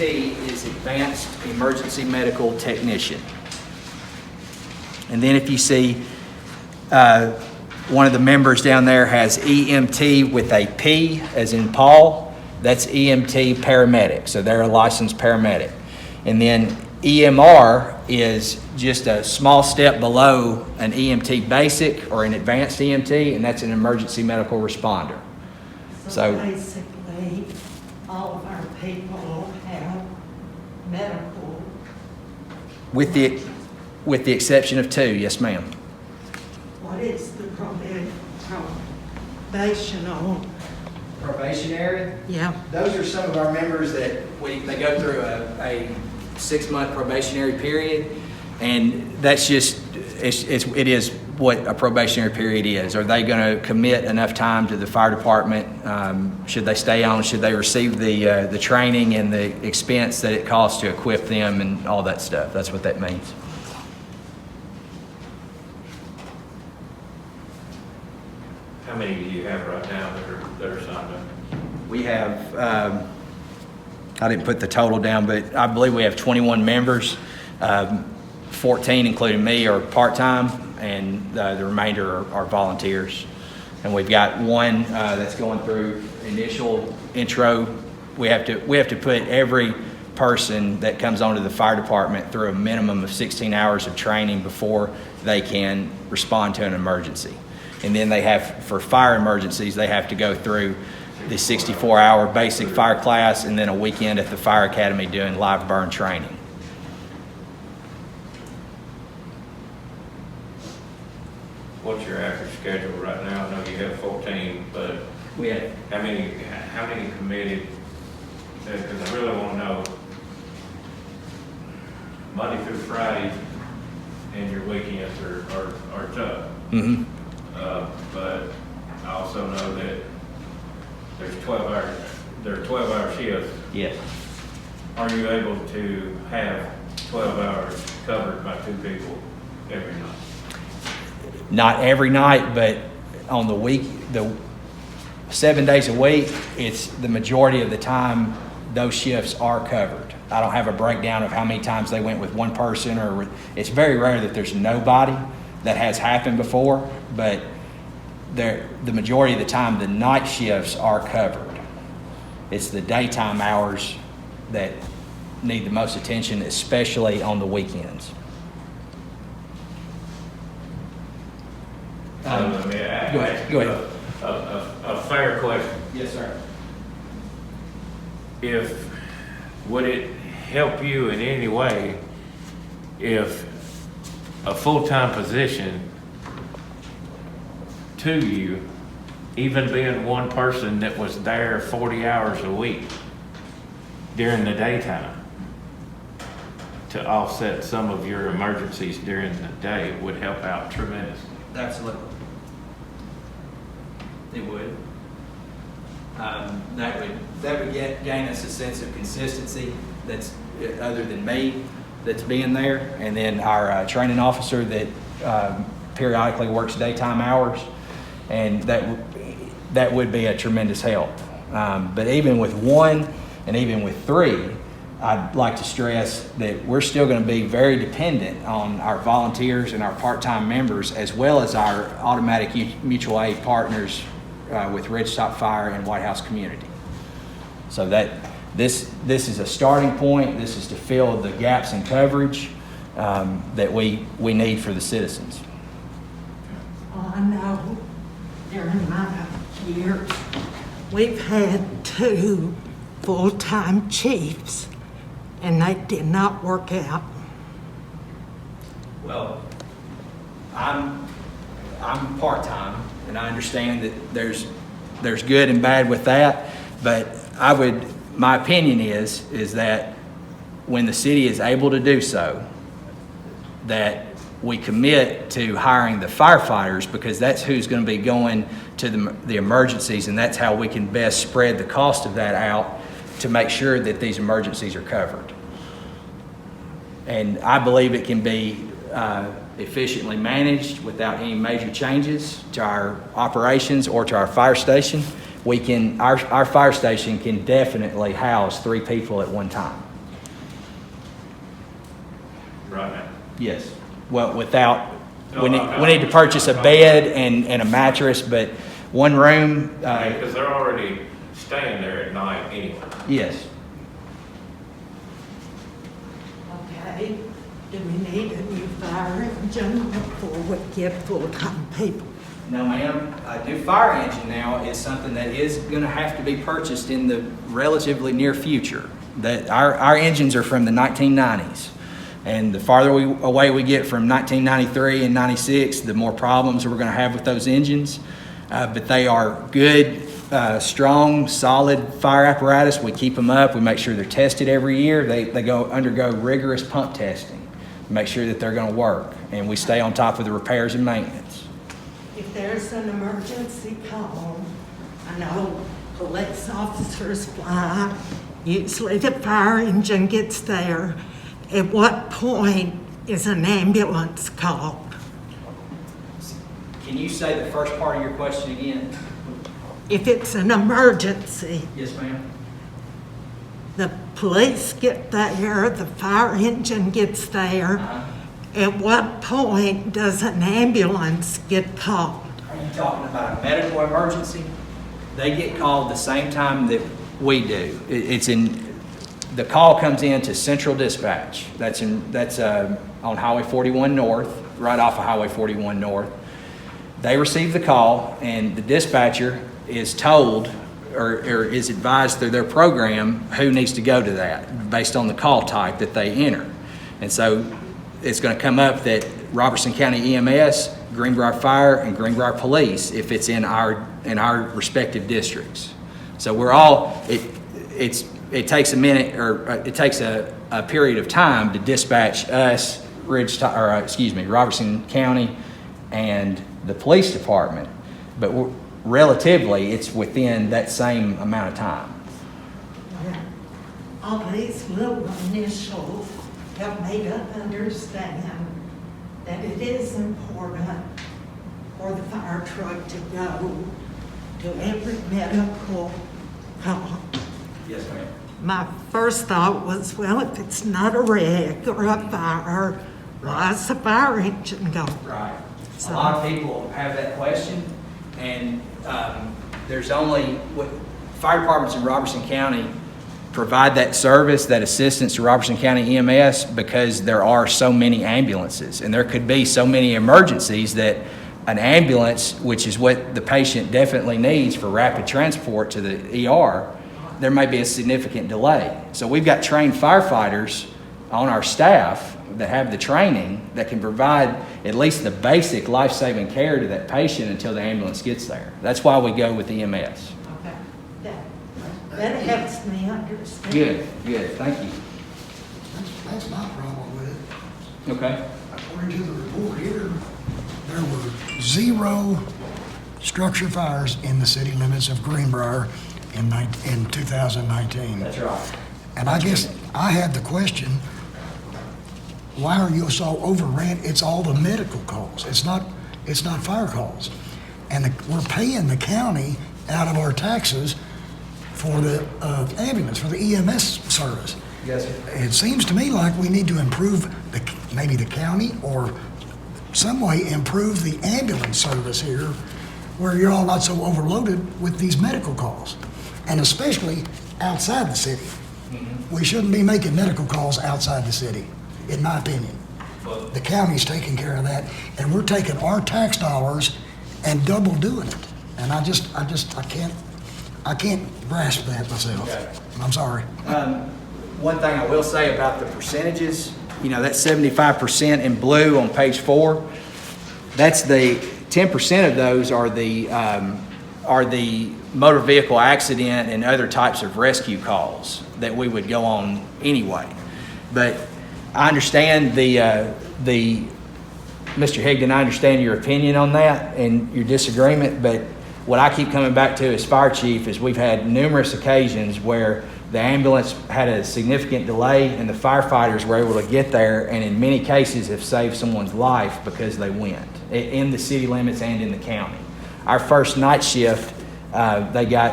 is Advanced Emergency Medical Technician. And then if you see one of the members down there has EMT with a P as in Paul, that's EMT paramedic. So they're a licensed paramedic. And then EMR is just a small step below an EMT basic or an advanced EMT, and that's an emergency medical responder. So basically, all of our people have medical. With the exception of two, yes, ma'am. What is the probational? Probationary? Yeah. Those are some of our members that they go through a 6-month probationary period, and that's just, it is what a probationary period is. Are they going to commit enough time to the fire department? Should they stay on? Should they receive the training and the expense that it costs to equip them and all that stuff? That's what that means. How many do you have right now that are signed up? We have, I didn't put the total down, but I believe we have 21 members. 14, including me, are part-time, and the remainder are volunteers. And we've got one that's going through initial intro. We have to put every person that comes onto the fire department through a minimum of 16 hours of training before they can respond to an emergency. And then they have, for fire emergencies, they have to go through the 64-hour basic fire class and then a weekend at the fire academy doing live burn training. What's your average schedule right now? I know you have 14, but We have, how many committed? Because I really want to know Monday through Friday and your weekends are tough. mm-hmm. But I also know that there's 12-hour shifts. Yes. Are you able to have 12 hours covered by 2 people every night? Not every night, but on the week, the 7 days a week, it's the majority of the time those shifts are covered. I don't have a breakdown of how many times they went with one person, or it's very rare that there's nobody. That has happened before, but the majority of the time the night shifts are covered. It's the daytime hours that need the most attention, especially on the weekends. Let me ask Go ahead. a fair question. Yes, sir. Would it help you in any way if a full-time position to you, even being one person that was there 40 hours a week during the daytime, to offset some of your emergencies during the day would help out tremendously? Absolutely. It would. That would gain us a sense of consistency that's other than me that's being there, and then our training officer that periodically works daytime hours, and that would be a tremendous help. But even with one and even with three, I'd like to stress that we're still going to be very dependent on our volunteers and our part-time members, as well as our automatic mutual aid partners with Ridgetop Fire and White House Community. So that this is a starting point. This is to fill the gaps in coverage that we need for the citizens. Well, I know during my years, we've had 2 full-time chiefs, and they did not work out. Well, I'm part-time, and I understand that there's good and bad with that, but my opinion is that when the city is able to do so, that we commit to hiring the firefighters, because that's who's going to be going to the emergencies, and that's how we can best spread the cost of that out to make sure that these emergencies are covered. And I believe it can be efficiently managed without any major changes to our operations or to our fire station. Our fire station can definitely house 3 people at one time. Right now. Yes. Well, we need to purchase a bed and a mattress, but one room. Because they're already staying there at night anyway. Yes. Okay, do we need a new fire engine before we get full-time people? No, ma'am. A new fire engine now is something that is going to have to be purchased in the relatively near future. That our engines are from the 1990s. And the farther away we get from 1993 and 96, the more problems we're going to have with those engines. But they are good, strong, solid fire apparatus. We keep them up. We make sure they're tested every year. They undergo rigorous pump testing to make sure that they're going to work. And we stay on top of the repairs and maintenance. If there's an emergency call, I know police officers fly. Usually the fire engine gets there. At what point is an ambulance called? Can you say the first part of your question again? If it's an emergency, Yes, ma'am. the police get there, the fire engine gets there. At what point does an ambulance get called? Are you talking about a medical emergency? They get called the same time that we do. The call comes in to Central Dispatch. That's on Highway 41 North, right off of Highway 41 North. They receive the call, and the dispatcher is told or is advised through their program who needs to go to that based on the call type that they enter. And so it's going to come up that Robertson County EMS, Greenbrier Fire, and Greenbrier Police, if it's in our respective districts. So we're all, it takes a minute, or it takes a period of time to dispatch us, Robertson County, and the police department. But relatively, it's within that same amount of time. All these little initials help me to understand that it is important for the fire truck to go to every medical call. Yes, ma'am. My first thought was, well, if it's not a wreck or a fire, why is the fire engine going? Right. So- A lot of people have that question, and there's only fire departments in Robertson County provide that service, that assistance to Robertson County EMS, because there are so many ambulances, and there could be so many emergencies that an ambulance, which is what the patient definitely needs for rapid transport to the ER, there may be a significant delay. So we've got trained firefighters on our staff that have the training that can provide at least the basic life-saving care to that patient until the ambulance gets there. That's why we go with EMS. Okay, that helps me understand. Good, thank you. That's my problem with it. Okay. According to the report here, there were 0 structure fires in the city limits of Greenbrier, in 2019. That's right. And I guess I had the question, why are you so overran? It's all the medical calls. It's not fire calls. And we're paying the county out of our taxes for the ambulance, for the EMS service. Yes, sir. It seems to me like we need to improve maybe the county or some way improve the ambulance service here where you're all not so overloaded with these medical calls. And especially outside the city. We shouldn't be making medical calls outside the city, in my opinion. The county's taking care of that, and we're taking our tax dollars and double doing it. And I can't grasp that myself. Okay. I'm sorry. One thing I will say about the percentages, that 75% in blue on page 4, that's the 10% of those are the motor vehicle accident and other types of rescue calls that we would go on anyway. But I understand Mr. Higdon, I understand your opinion on that and your disagreement, but what I keep coming back to as fire chief is we've had numerous occasions where the ambulance had a significant delay and the firefighters were able to get there and in many cases have saved someone's life because they went in the city limits and in the county. Our first night shift, they got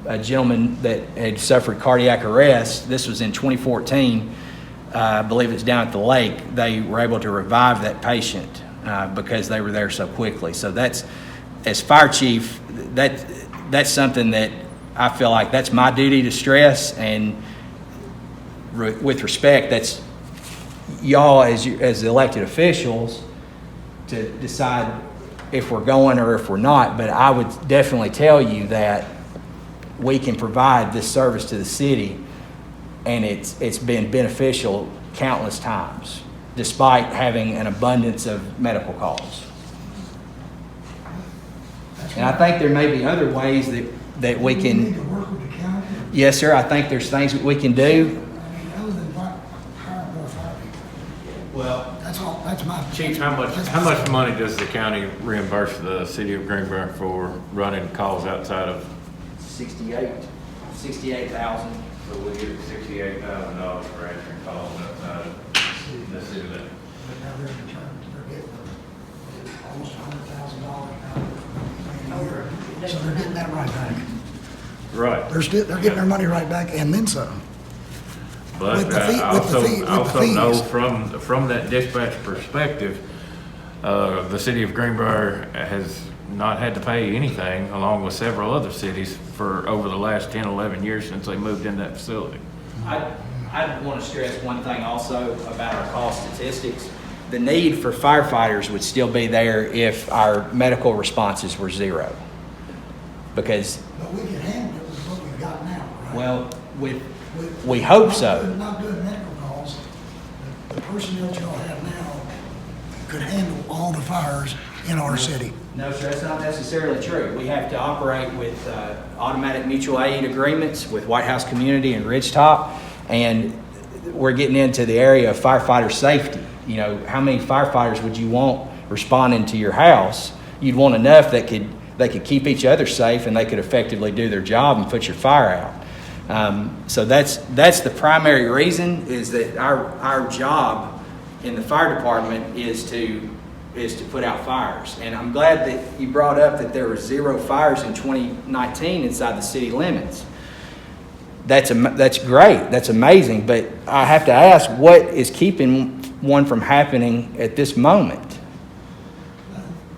a gentleman that had suffered cardiac arrest. This was in 2014. I believe it's down at the lake. They were able to revive that patient because they were there so quickly. So that's, as fire chief, that's something that I feel like that's my duty to stress, and with respect, that's y'all as the elected officials to decide if we're going or if we're not. But I would definitely tell you that we can provide this service to the city, and it's been beneficial countless times, despite having an abundance of medical calls. And I think there may be other ways that we We can. need to work with the county. Yes, sir. I think there's things that we can do. I mean, other than hiring more fire people. Well, That's all, that's my. Chief, how much money does the county reimburse the city of Greenbrier for running calls outside of? 68,000. So we get $68,000 for answering calls outside of the city limits. But now they're getting almost $100,000 now. So they're getting that right back. Right. They're getting their money right back and then some. But With the fee- I with the fee- with the also know fees. from that dispatch perspective, the city of Greenbrier has not had to pay anything, along with several other cities, for over the last 10, 11 years since they moved in that facility. I want to stress one thing also about our call statistics. The need for firefighters would still be there if our medical responses were zero. Because, But we can handle it with what we've got now, right? well, we hope so. Not doing medical calls, the personnel that y'all have now could handle all the fires in our city. No, sir, that's not necessarily true. We have to operate with automatic mutual aid agreements with White House Community and Ridgetop, and we're getting into the area of firefighter safety. How many firefighters would you want responding to your house? You'd want enough that they could keep each other safe and they could effectively do their job and put your fire out. So that's the primary reason, is that our job in the fire department is to put out fires. And I'm glad that you brought up that there were 0 fires in 2019 inside the city limits. That's great. That's amazing. But I have to ask, what is keeping one from happening at this moment?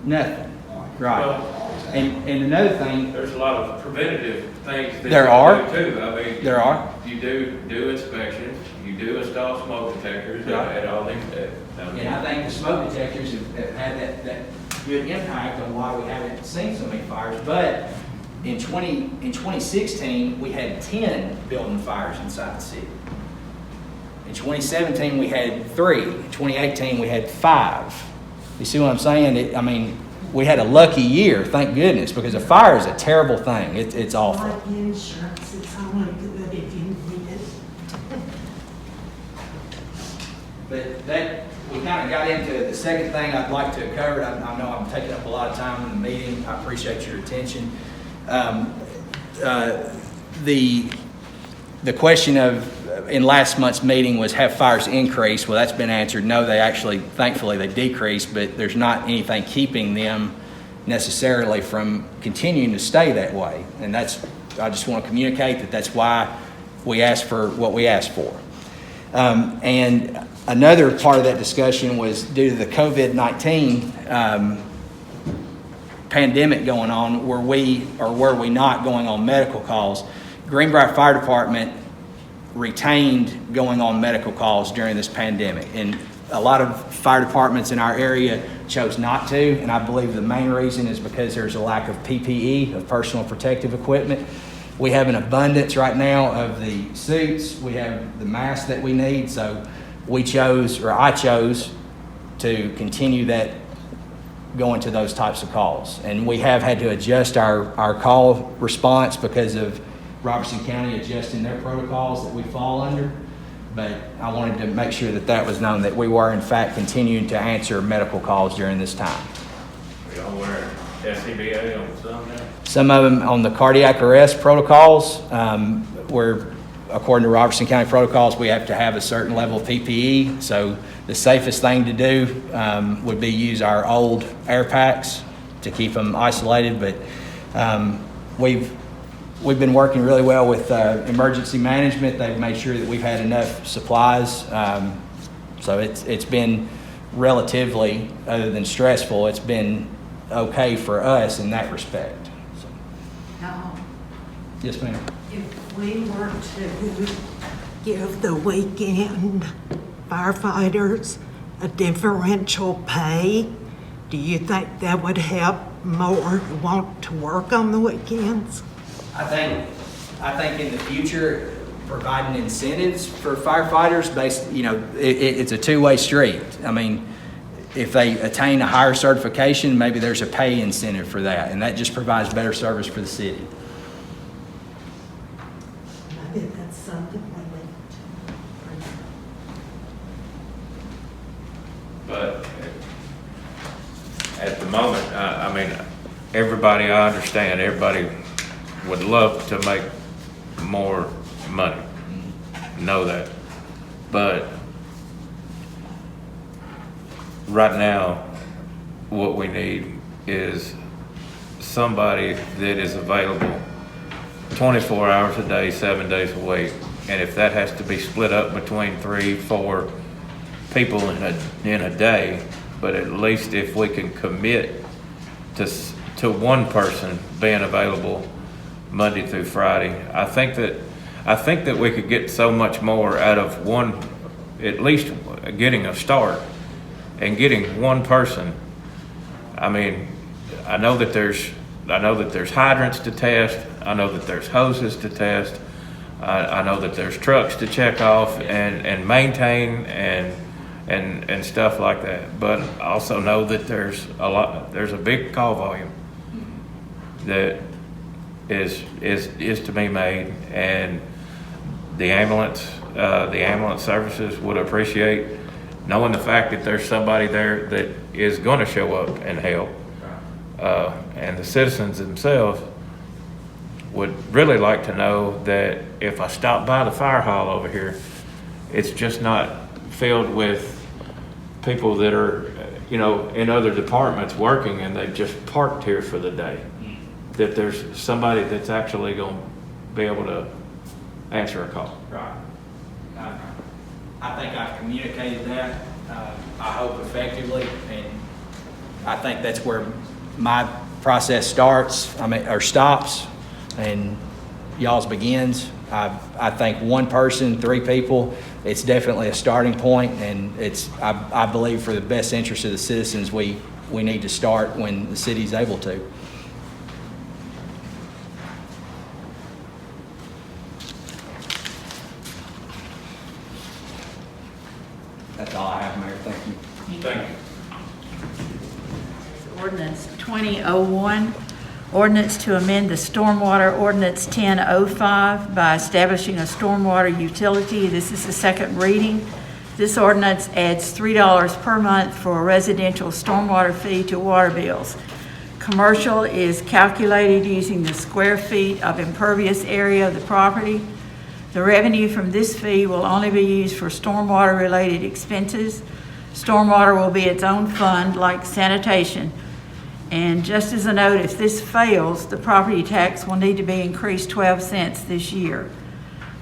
Nothing. Right. Well, And another thing, there's a lot of preventative things that There you are. do too. I mean, There are. You do inspections, you do install smoke detectors Right. at all these. and I think the smoke detectors have had that good impact on why we haven't seen so many fires. But in 2016, we had 10 building fires inside the city. In 2017, we had 3. In 2018, we had 5. You see what I'm saying? We had a lucky year, thank goodness, because a fire is a terrible thing. It's awful. Like insurance, it's only good if you need it. But we kind of got into the second thing I'd like to cover. I know I'm taking up a lot of time in the meeting. I appreciate your attention. The question of, in last month's meeting was, have fires increased? Well, that's been answered. No, they actually, thankfully, they decreased, but there's not anything keeping them necessarily from continuing to stay that way. And that's, I just want to communicate that that's why we asked for what we asked for. And another part of that discussion was due to the COVID-19 pandemic going on, were we not going on medical calls? Greenbrier Fire Department retained going on medical calls during this pandemic. And a lot of fire departments in our area chose not to, and I believe the main reason is because there's a lack of PPE, of personal protective equipment. We have an abundance right now of the suits, we have the masks that we need, so I chose to continue that, going to those types of calls. And we have had to adjust our call response because of Robertson County adjusting their protocols that we fall under. But I wanted to make sure that that was known, that we were in fact continuing to answer medical calls during this time. We all wear SCBA on some now? Some of them on the cardiac arrest protocols, where according to Robertson County protocols, we have to have a certain level of PPE. So the safest thing to do would be use our old air packs to keep them isolated. But we've been working really well with emergency management. They've made sure that we've had enough supplies. So it's been relatively, other than stressful, it's been okay for us in that respect. So. Now, Yes, ma'am. if we were to give the weekend firefighters a differential pay, do you think that would help more want to work on the weekends? I think in the future, providing incentives for firefighters based, it's a two-way street. I mean, if they attain a higher certification, maybe there's a pay incentive for that, and that just provides better service for the city. Maybe that's something we need to. But at the moment, I mean, everybody, I understand, everybody would love to make more money. Know that. But right now, what we need is somebody that is available 24 hours a day, 7 days a week. And if that has to be split up between 3-4 people in a day, but at least if we can commit to one person being available Monday through Friday, I think that we could get so much more out of one, at least getting a start and getting one person. I mean, I know that there's hydrants to test. I know that there's hoses to test. I know that there's trucks to check off and maintain and stuff like that. But I also know that there's a big call volume that is to be made, and the ambulance services would appreciate knowing the fact that there's somebody there that is going to show up and help. And the citizens themselves would really like to know that if I stop by the fire hall over here, it's just not filled with people that are, in other departments working and they've just parked here for the day. That there's somebody that's actually going to be able to answer a call. Right. I think I've communicated that, I hope effectively, and I think that's where my process starts, or stops, and y'all's begins. I think one person, 3 people, it's definitely a starting point, and I believe for the best interest of the citizens, we need to start when the city's able to. That's all I have, Mayor. Thank you. Thank you. Ordinance 2001, ordinance to amend the stormwater ordinance 1005 by establishing a stormwater utility. This is the second reading. This ordinance adds $3 per month for a residential stormwater fee to water bills. Commercial is calculated using the square feet of impervious area of the property. The revenue from this fee will only be used for stormwater-related expenses. Stormwater will be its own fund, like sanitation. And just as a note, if this fails, the property tax will need to be increased 12 cents this year.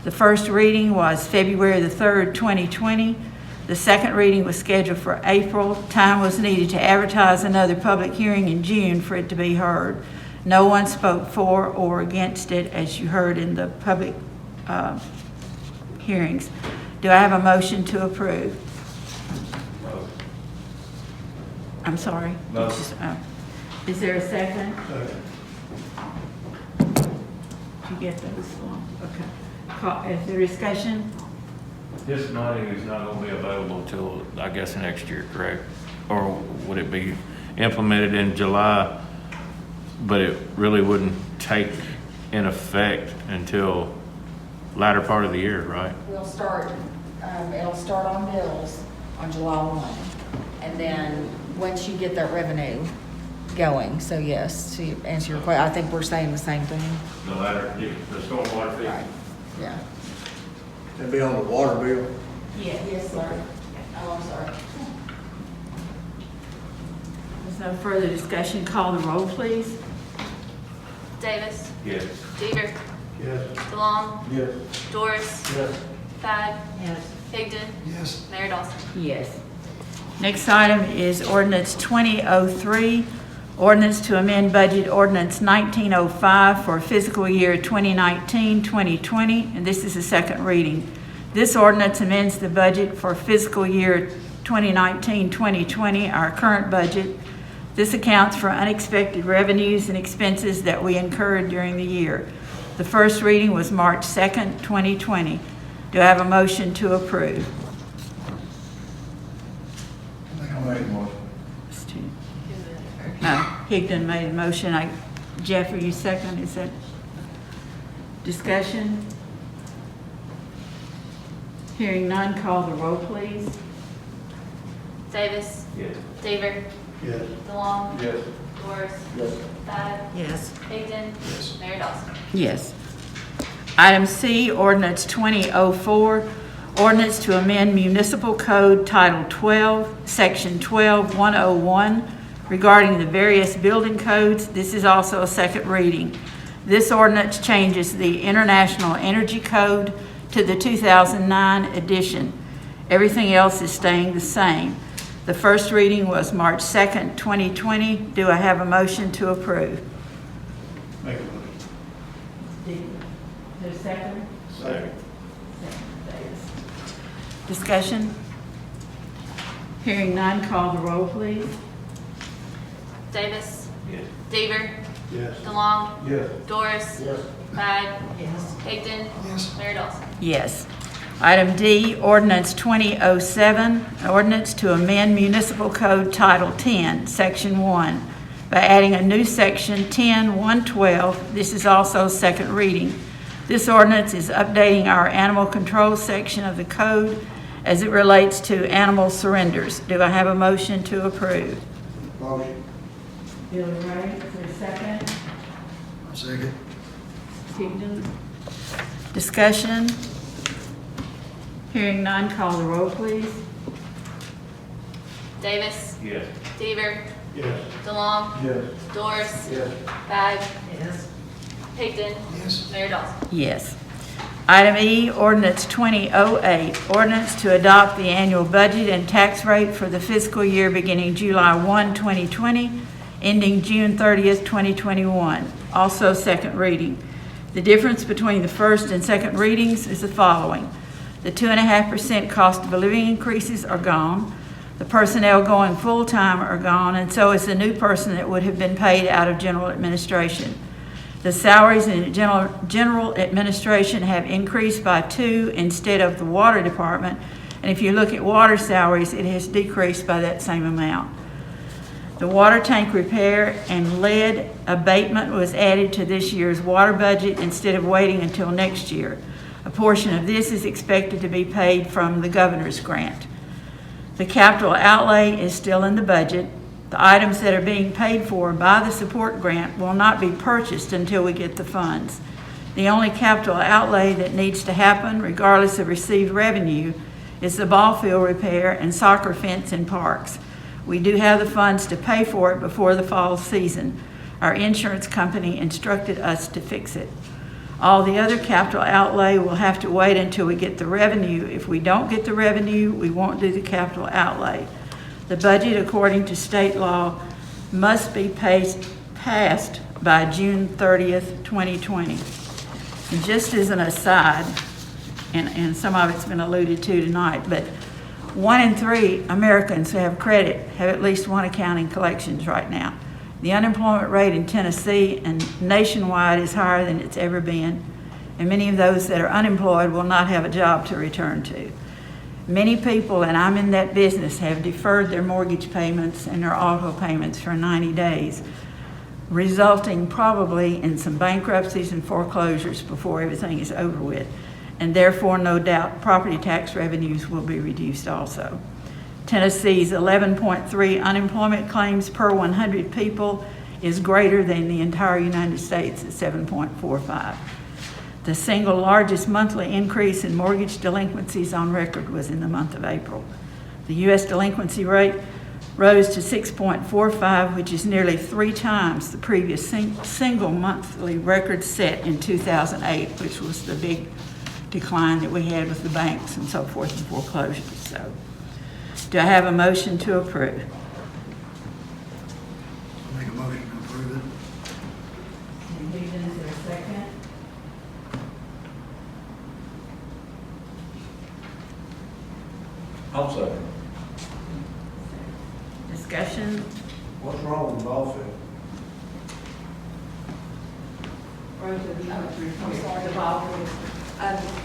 The first reading was February the 3rd, 2020. The second reading was scheduled for April. Time was needed to advertise another public hearing in June for it to be heard. No one spoke for or against it, as you heard in the public hearings. Do I have a motion to approve? I'm sorry. Is there a second? Did you get those? Okay. Is there discussion? This money is not gonna be available until, I guess, next year, correct? Or would it be implemented in July, but it really wouldn't take in effect until latter part of the year, right? We'll start, it'll start on bills on July 1. And then, once you get that revenue going, so yes, to answer your question, I think we're saying the same thing. The stormwater fee? Right, yeah. It'll be on the water bill. Yes, sir. Oh, I'm sorry. There's no further discussion. Call the roll, please. Davis, Yes. Deaver, Yes. DeLong, Yes. Doris, Yes. Bag, Yes. Higdon, Yes. Mayor Dawson. Yes. Next item is ordinance 2003, ordinance to amend budget ordinance 1905 for fiscal year 2019-2020, and this is the second reading. This ordinance amends the budget for fiscal year 2019-2020, our current budget. This accounts for unexpected revenues and expenses that we incurred during the year. The first reading was March 2nd, 2020. Do I have a motion to approve? Higdon made a motion. Jeff, are you second? Is that discussion? Hearing none, call the roll, please. Davis, Yes. Deaver, Yes. DeLong, Yes. Doris, Yes. Bag, Yes. Higdon, Mayor Dawson. Yes. Item C, ordinance 2004, ordinance to amend municipal code Title 12, Section 12-101 regarding the various building codes. This is also a second reading. This ordinance changes the International Energy Code to the 2009 edition. Everything else is staying the same. The first reading was March 2nd, 2020. Do I have a motion to approve? Make a motion. Is there a second? Second. Discussion? Hearing none, call the roll, please. Davis, Yes. Deaver, Yes. DeLong, Yes. Doris, Yes. Bag, Yes. Higdon, Yes. Mayor Dawson. Yes. Item D, ordinance 2007, ordinance to amend municipal code Title 10, Section 1, by adding a new section 10-112. This is also second reading. This ordinance is updating our animal control section of the code as it relates to animal surrenders. Do I have a motion to approve? Motion. Billy Ray, is there a second? Second. Higdon. Discussion? Hearing none, call the roll, please. Davis, Yes. Deaver, Yes. DeLong, Yes. Doris, Yes. Bag, Yes. Higdon, Yes. Mayor Dawson. Yes. Item E, ordinance 2008, ordinance to adopt the annual budget and tax rate for the fiscal year beginning July 1, 2020, ending June 30th, 2021. Also second reading. The difference between the first and second readings is the following. The 2.5% cost of living increases are gone. The personnel going full-time are gone, and so is the new person that would have been paid out of general administration. The salaries in general administration have increased by 2 instead of the water department, and if you look at water salaries, it has decreased by that same amount. The water tank repair and lead abatement was added to this year's water budget instead of waiting until next year. A portion of this is expected to be paid from the governor's grant. The capital outlay is still in the budget. The items that are being paid for by the support grant will not be purchased until we get the funds. The only capital outlay that needs to happen, regardless of received revenue, is the ball field repair and soccer fence in parks. We do have the funds to pay for it before the fall season. Our insurance company instructed us to fix it. All the other capital outlay will have to wait until we get the revenue. If we don't get the revenue, we won't do the capital outlay. The budget, according to state law, must be passed by June 30th, 2020. And just as an aside, and some of it's been alluded to tonight, but 1 in 3 Americans who have credit have at least one account in collections right now. The unemployment rate in Tennessee and nationwide is higher than it's ever been, and many of those that are unemployed will not have a job to return to. Many people, and I'm in that business, have deferred their mortgage payments and their auto payments for 90 days, resulting probably in some bankruptcies and foreclosures before everything is over with. And therefore, no doubt, property tax revenues will be reduced also. Tennessee's 11.3 unemployment claims per 100 people is greater than the entire United States at 7.45. The single largest monthly increase in mortgage delinquencies on record was in the month of April. The U.S. delinquency rate rose to 6.45, which is nearly 3 times the previous single monthly record set in 2008, which was the big decline that we had with the banks and so forth and foreclosures. So, do I have a motion to approve? Make a motion to approve it. And Higgins, is there a second? I'll second. Discussion? What's wrong with ball field?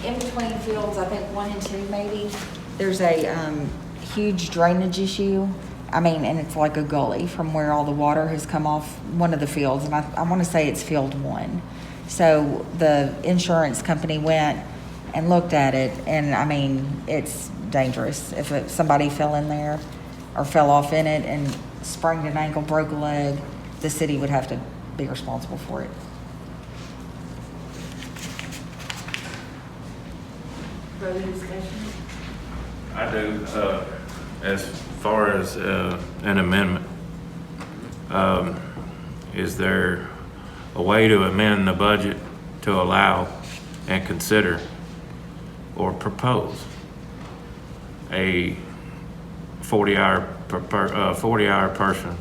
In between fields, I think 1 and 2 maybe, there's a huge drainage issue. I mean, and it's like a gully from where all the water has come off one of the fields, and I want to say it's field 1. So the insurance company went and looked at it, and I mean, it's dangerous. If somebody fell in there or fell off in it and sprained an ankle, broke a leg, the city would have to be responsible for it. Further discussion? I do, as far as an amendment, is there a way to amend the budget to allow and consider or propose a 40-hour person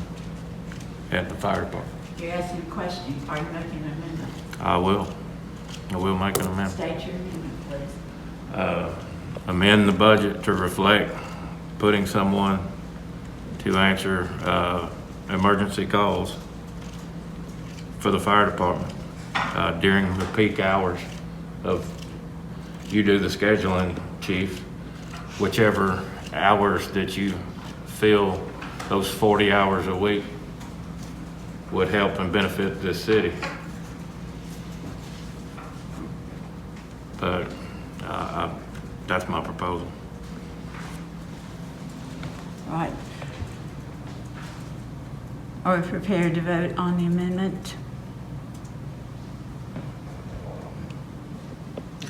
at the fire department? You're asking a question. Are you making an amendment? I will make an amendment. State your amendment, please. Amend the budget to reflect putting someone to answer emergency calls for the fire department during the peak hours of, you do the scheduling, chief, whichever hours that you feel those 40 hours a week would help and benefit this city. But that's my proposal. All right. Are we prepared to vote on the amendment?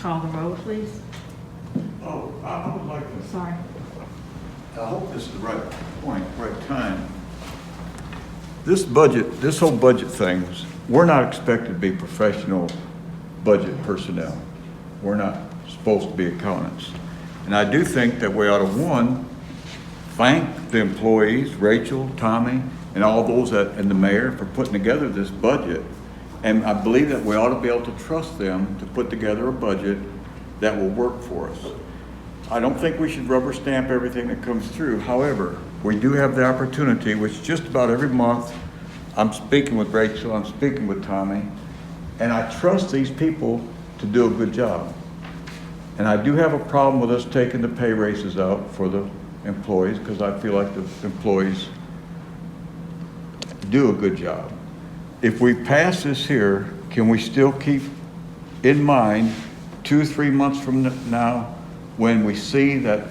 Call the roll, please. Oh, I would like to. Sorry. I hope this is the right point, right time. This budget, this whole budget thing, we're not expected to be professional budget personnel. We're not supposed to be accountants. And I do think that we ought to, one, thank the employees, Rachel, Tommy, and all those and the mayor for putting together this budget. And I believe that we ought to be able to trust them to put together a budget that will work for us. I don't think we should rubber stamp everything that comes through. However, we do have the opportunity, which just about every month, I'm speaking with Rachel, I'm speaking with Tommy, and I trust these people to do a good job. And I do have a problem with us taking the pay raises out for the employees, because I feel like the employees do a good job. If we pass this here, can we still keep in mind 2 or 3 months from now, when we see that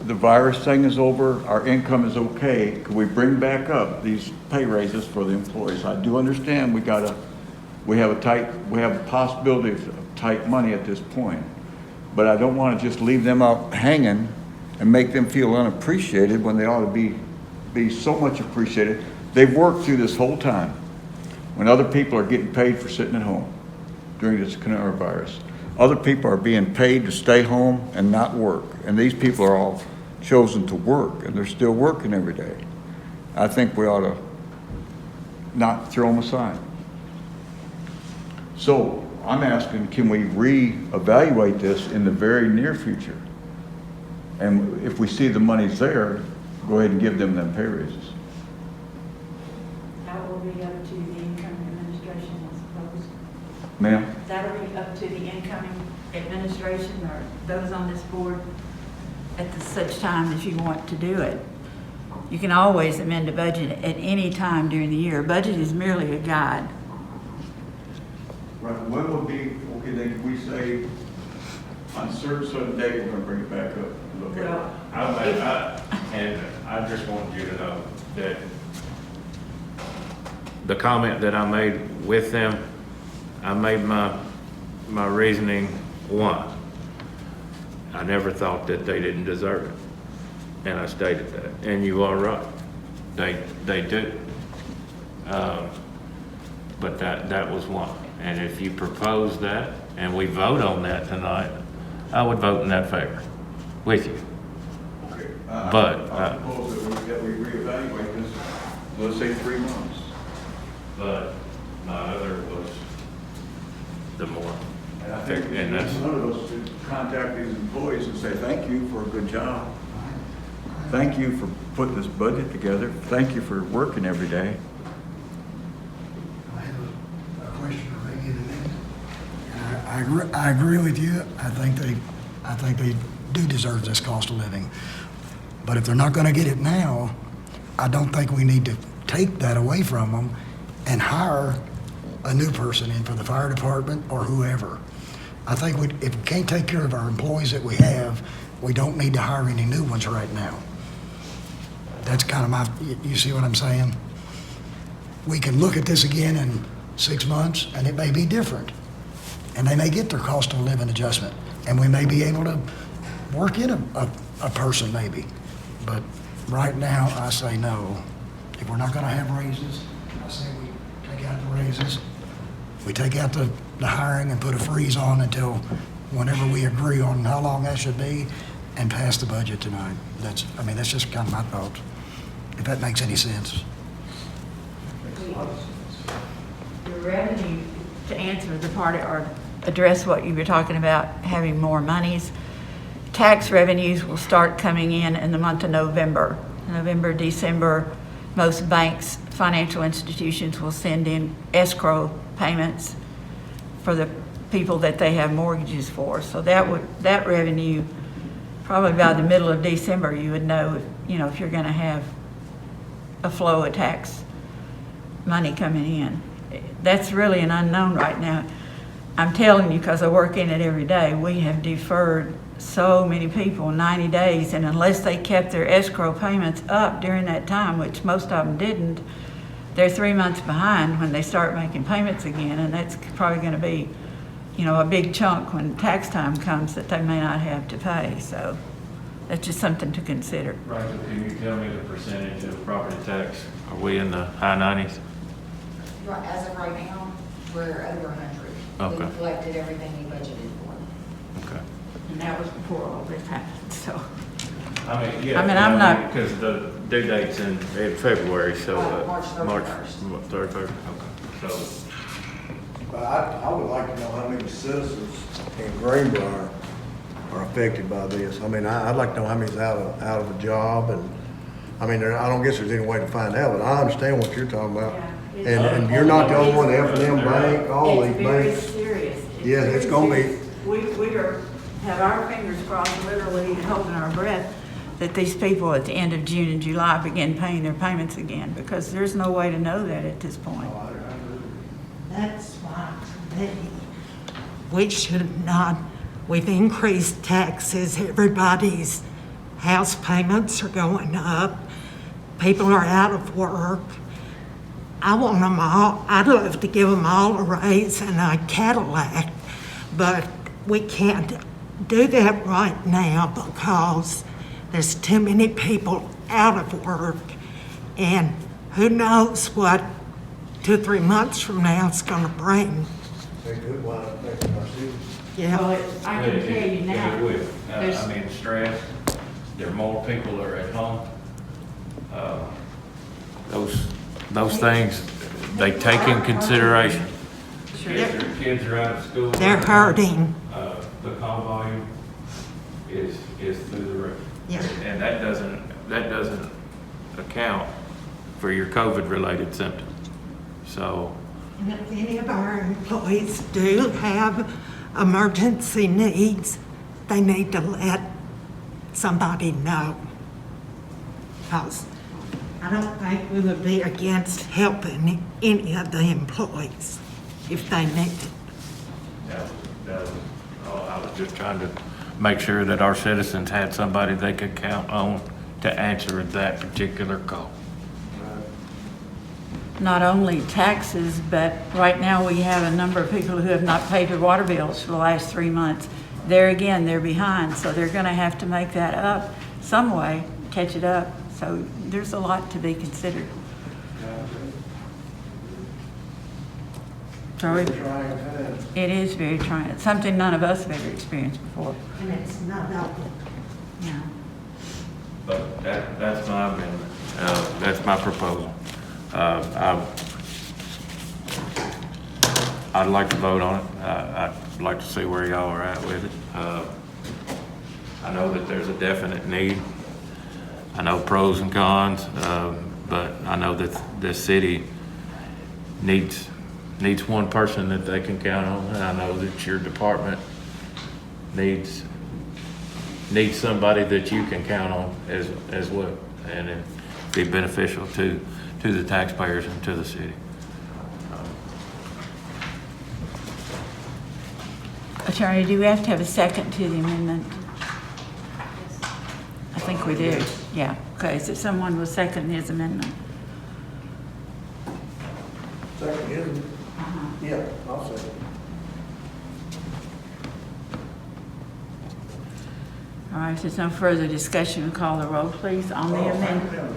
the virus thing is over, our income is okay, could we bring back up these pay raises for the employees? I do understand we have a possibility of tight money at this point, but I don't want to just leave them out hanging and make them feel unappreciated when they ought to be so much appreciated. They've worked through this whole time when other people are getting paid for sitting at home during this coronavirus. Other people are being paid to stay home and not work, and these people are all chosen to work, and they're still working every day. I think we ought to not throw them aside. So I'm asking, can we reevaluate this in the very near future? And if we see the money's there, go ahead and give them pay raises. That will be up to the incoming administration, I suppose. Ma'am? That'll be up to the incoming administration or those on this board at such time as you want to do it. You can always amend a budget at any time during the year. A budget is merely a guide. Right, when would be, okay, then we say on certain date, we're gonna bring it back up and look at it. And I just want you to know that the comment that I made with them, I made my reasoning one. I never thought that they didn't deserve it, and I stated that, and you are right, they do. But that was one, and if you propose that, and we vote on that tonight, I would vote in that favor, with you. Okay. But, I propose that we reevaluate this, let's say 3 months. But my other was the more. And I think And that's- one of those should contact these employees and say, thank you for a good job. Thank you for putting this budget together. Thank you for working every day. I have a question or maybe in a minute. I agree with you. I think they do deserve this cost of living. But if they're not gonna get it now, I don't think we need to take that away from them and hire a new person in for the fire department or whoever. I think if we can't take care of our employees that we have, we don't need to hire any new ones right now. That's kind of you see what I'm saying? We can look at this again in 6 months and it may be different. And they may get their cost of living adjustment and we may be able to work in a person maybe. But right now, I say no. If we're not gonna have raises, I say we take out the raises. We take out the hiring and put a freeze on until whenever we agree on how long that should be and pass the budget tonight. That's just kind of my thoughts, if that makes any sense. The revenue, to answer the part or address what you were talking about, having more monies, tax revenues will start coming in the month of November. November, December, most banks, financial institutions will send in escrow payments for the people that they have mortgages for. So that revenue, probably by the middle of December, you would know if you're gonna have a flow of tax money coming in. That's really an unknown right now. I'm telling you, because I work in it every day, we have deferred so many people 90 days, and unless they kept their escrow payments up during that time, which most of them didn't, they're 3 months behind when they start making payments again, and that's probably going to be, a big chunk when tax time comes that they may not have to pay. So that's just something to consider. Rachel, can you tell me the percentage of property tax? Are we in the high 90s? As of right now, we're over 100. Okay. We've collected everything we budgeted for. Okay. And that was before all this happened, so. I'm not. Because the due date's in February, so. March 31st. March 31st, okay. So, But I would like to know how many citizens in Greenbrier are affected by this. I'd like to know how many's out of a job, and, I don't guess there's any way to find out, but I understand what you're talking about. And you're not the only one, the F&M Bank, all these banks. It's very serious. Yeah, it's gonna be. We have our fingers crossed, literally holding our breath, that these people at the end of June and July begin paying their payments again, because there's no way to know that at this point. That's why today we should not, with increased taxes, everybody's House payments are going up. People are out of work. I want them all, I'd love to give them all a raise and a Cadillac, but we can't do that right now because there's too many people out of work. And who knows what 2 or 3 months from now it's gonna bring. They could wind up making our city. Yeah. Well, I can tell you now. It will. there's- I mean, stress, there are more people that are at home. Those things, they take in consideration. Kids are out of school. They're hurting. The call volume is through the roof. Yeah. And that doesn't account for your COVID-related symptoms. So, And if any of our employees do have emergency needs, they need to let somebody know. Because I don't think we would be against helping any of the employees if they need it. I was just trying to make sure that our citizens had somebody they could count on to answer that particular call. Not only taxes, but right now we have a number of people who have not paid their water bills for the last 3 months. There again, they're behind, so they're gonna have to make that up some way, catch it up. So there's a lot to be considered. Sorry, Trying time. it is very trying. It's something none of us have ever experienced before. And it's not helpful. Yeah. But that's my amendment. That's my proposal. I'd like to vote on it. I'd like to see where y'all are at with it. I know that there's a definite need. I know pros and cons, but I know that this city needs one person that they can count on. And I know that your department needs somebody that you can count on as well. And it'd be beneficial to the taxpayers and to the city. Attorney, do we have to have a second to the amendment? I think we do. Yeah, okay, so someone will second his amendment. Second, is, yeah, I'll second. All right, if there's no further discussion, we'll call the roll, please, on the amendment.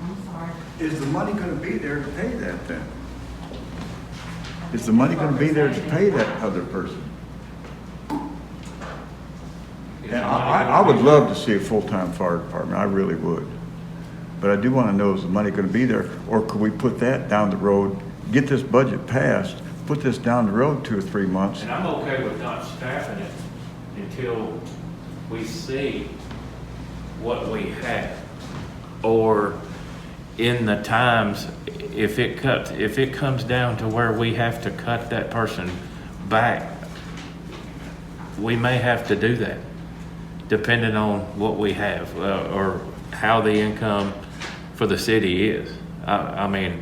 I'm sorry. Is the money gonna be there to pay that then? Is the money gonna be there to pay that other person? And I would love to see a full-time fire department, I really would. But I do wanna know, is the money gonna be there? Or could we put that down the road, get this budget passed, put this down the road 2 or 3 months? And I'm okay with not staffing it until we see what we have. Or in the times, if it comes down to where we have to cut that person back, we may have to do that, depending on what we have, or how the income for the city is. I mean,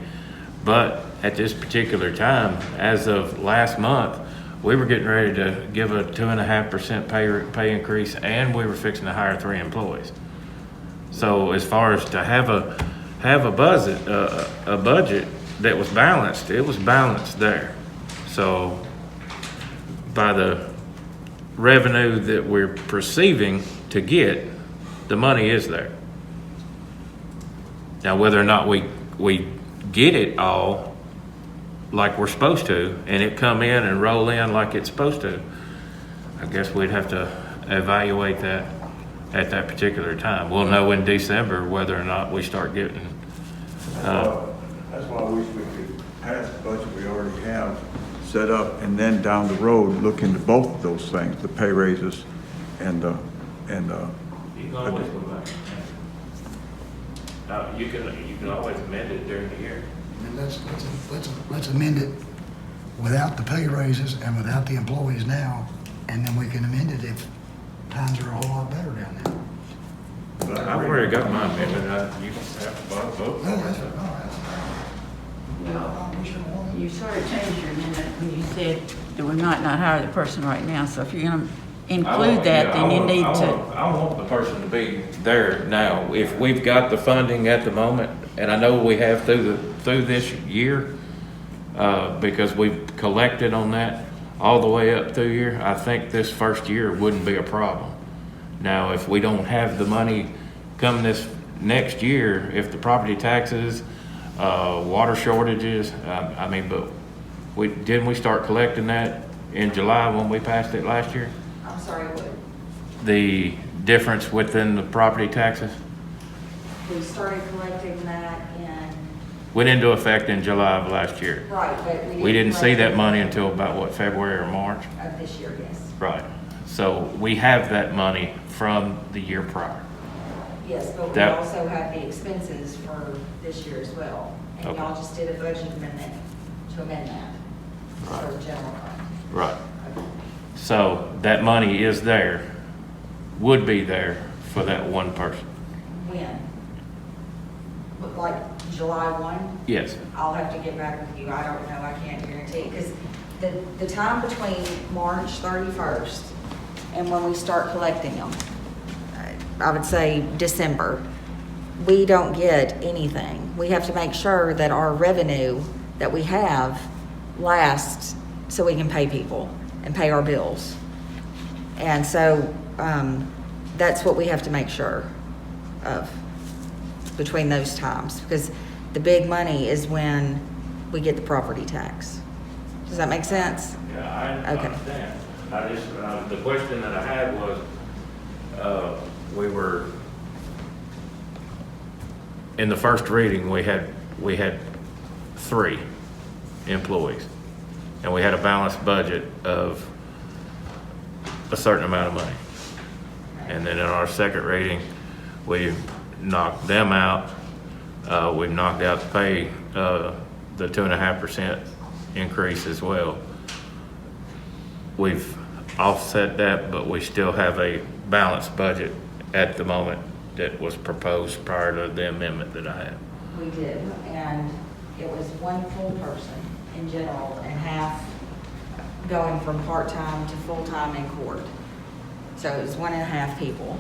but at this particular time, as of last month, we were getting ready to give a 2.5% pay increase, and we were fixing to hire 3 employees. So as far as to have a budget that was balanced, it was balanced there. So by the revenue that we're perceiving to get, the money is there. Now, whether or not we get it all like we're supposed to, and it come in and roll in like it's supposed to, I guess we'd have to evaluate that at that particular time. We'll know in December whether or not we start getting. That's why I wish we could pass the budget we already have set up, and then down the road, look into both of those things, the pay raises and. You can always go back. You can always amend it during the year. And let's amend it without the pay raises and without the employees now, and then we can amend it if times are a whole lot better down there. I've already got my amendment. You can have to vote. No, that's right. You sort of changed your amendment when you said that we might not hire the person right now. So if you're gonna include that, then you need to. I want the person to be there now. If we've got the funding at the moment, and I know we have through this year, because we've collected on that all the way up through here, I think this first year wouldn't be a problem. Now, if we don't have the money come this next year, if the property taxes, water shortages, but didn't we start collecting that in July when we passed it last year? I'm sorry, what? The difference within the property taxes We started collecting that in, went into effect in July of last year. right, but We didn't see collect that it money until about, what, February or March? Of this year, yes. Right. So we have that money from the year prior. Yes, but we That- also have the expenses for this year as well. And Okay. y'all just did a budget amendment to amend that for general fund. Right. So that money is there, would be there for that one person. When? But like July 1? Yes. I'll have to get back with you. I don't know. I can't guarantee. Because the time between March 31st and when we start collecting them, I would say December, we don't get anything. We have to make sure that our revenue that we have lasts so we can pay people and pay our bills. And so that's what we have to make sure of between those times, because the big money is when we get the property tax. Does that make sense? Yeah, I Okay. understand. I just, the question that I had was, we were, in the first reading, we had 3 employees, and we had a balanced budget of a certain amount of money. And then in our second reading, we knocked them out. We knocked out the pay, the 2.5% increase as well. We've offset that, but we still have a balanced budget at the moment that was proposed prior to the amendment that I had. We did, and it was one full person in general and half going from part-time to full-time in court. So it was 1.5 people.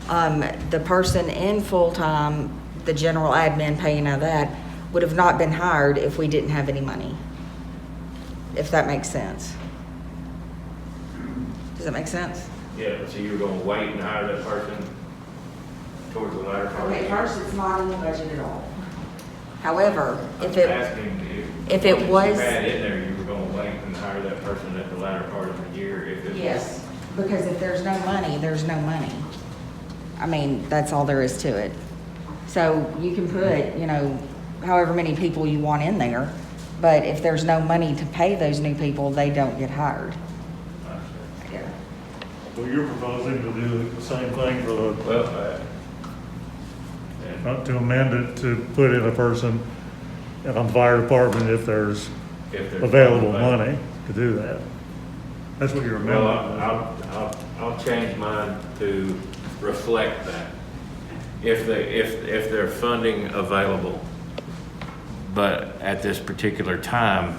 The person in full-time, the general admin paying out of that, would have not been hired if we didn't have any money. If that makes sense. Does that make sense? Yeah, but so you were gonna wait and hire that person towards the latter part? Okay, first, it's not in the budget at all. However, I'm if it, asking if it what was- you had in there, you were gonna wait and hire that person at the latter part of the year if it was. yes, because if there's no money, there's no money. I mean, that's all there is to it. So you can put, however many people you want in there, but if there's no money to pay those new people, they don't get hired. Yeah. So you're proposing to do the same thing for the, Well, and to amend it to put in a person on the fire department if there's if there's available money to do that. That's what you're Well, amending. I'll change mine to reflect that. If they're funding available, but at this particular time,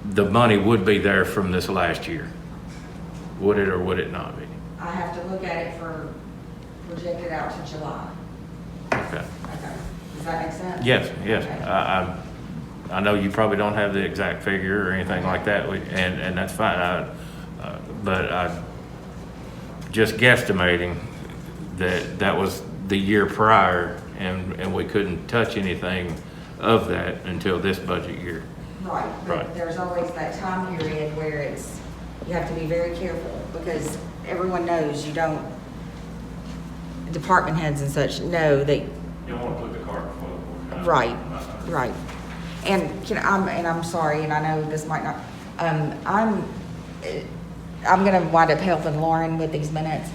the money would be there from this last year. Would it or would it not be? I have to look at it for projected out to July. Okay. Okay. Does that make sense? Yes, yes. Okay. I know you probably don't have the exact figure or anything like that, and that's fine. But I'm just guesstimating that was the year prior, and we couldn't touch anything of that until this budget year. Right, Right. but there's always that time period where you have to be very careful, because everyone knows you don't, department heads and such know that, You don't want to put the cart before the horse. right, right. And I'm sorry, and I know this might not, I'm gonna wind up helping Lauren with these minutes.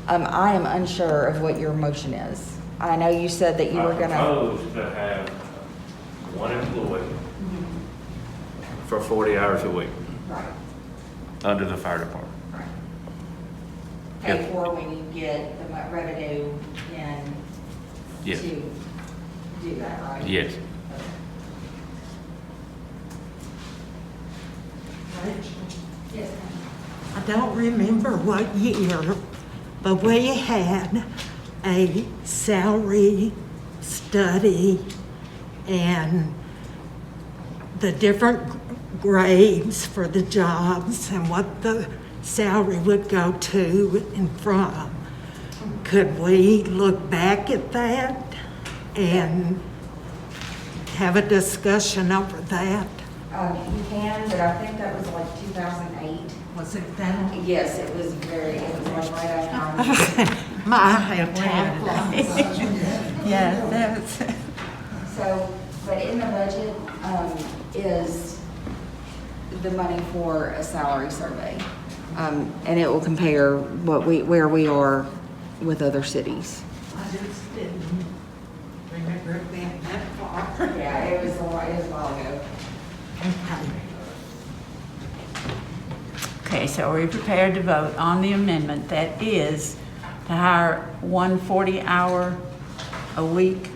I am unsure of what your motion is. I know you said that you were I gonna, propose to have one employee for 40 hours a week right, under the fire department. right. Pay Yep. for when you get the revenue in Yes. to do that, right? Yes. Yes, ma'am. I don't remember what year, but we had a salary study and the different grades for the jobs and what the salary would go to and from. Could we look back at that and have a discussion over that? You can, but I think that was like 2008. Was it that? Yes, it was like right after. My Yeah, that was, So, but in the budget, is the money for a salary survey. And it will compare where we are with other cities. I just didn't remember it being that far. Yeah, it was a while ago. Okay. okay, so are we prepared to vote on the amendment that is to hire one 40-hour-a-week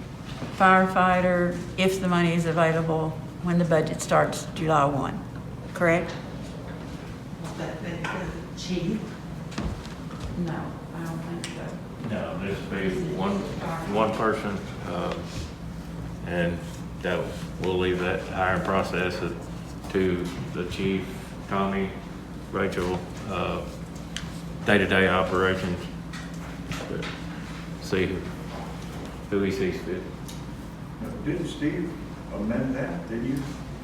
firefighter if the money is available when the budget starts July 1, correct? Was that the chief? No, I don't think so. No, this will be one person, and that, we'll leave that hiring process to the chief, Tommy, Rachel, day-to-day operations. See who he sees fit. Didn't Steve amend that? Did you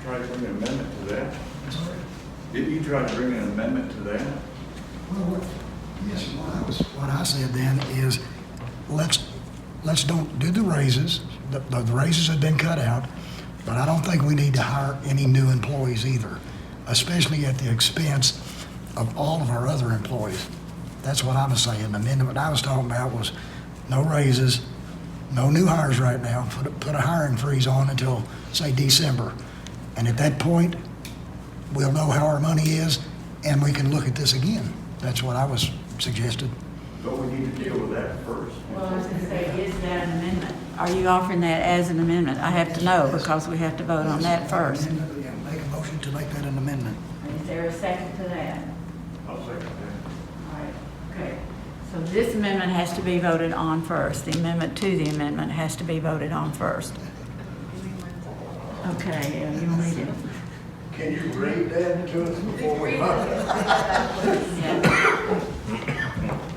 try to bring an amendment to that? Didn't you try to bring an amendment to that? Well, yes, what I said then is, let's don't do the raises. The raises have been cut out, but I don't think we need to hire any new employees either, especially at the expense of all of our other employees. That's what I was saying. The amendment I was talking about was no raises, no new hires right now. Put a hiring freeze on until, say, December. And at that point, we'll know how our money is, and we can look at this again. That's what I was suggested. But we need to deal with that first. Well, I was going to say, is that an amendment? Are you offering that as an amendment? I have to know because we have to vote on that first. Yeah, make a motion to make that an amendment. Is there a second to that? I'll second that. All right, okay. So this amendment has to be voted on first. The amendment to the amendment has to be voted on first. Okay, you want me to? Can you read that to us before we vote?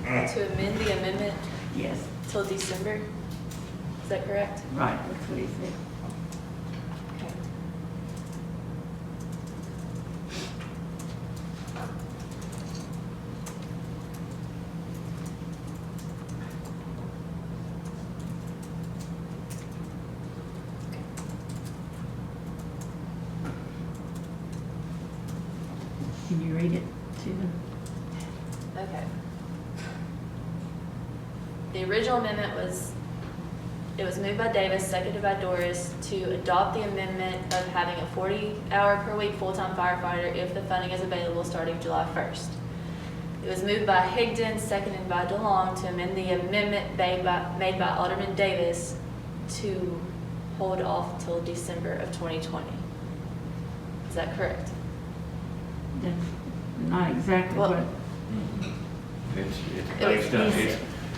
Yeah. To amend the amendment Yes, till December? Is that correct? right, that's what he said. Okay. Can you read it to them? Okay. The original amendment was, it was moved by Davis, seconded by Doris, to adopt the amendment of having a 40-hour-per-week full-time firefighter if the funding is available starting July 1st. It was moved by Higdon, seconded by DeLong, to amend the amendment made by Alderman Davis to hold off till December of 2020. Is that correct? That's not exactly Well- what,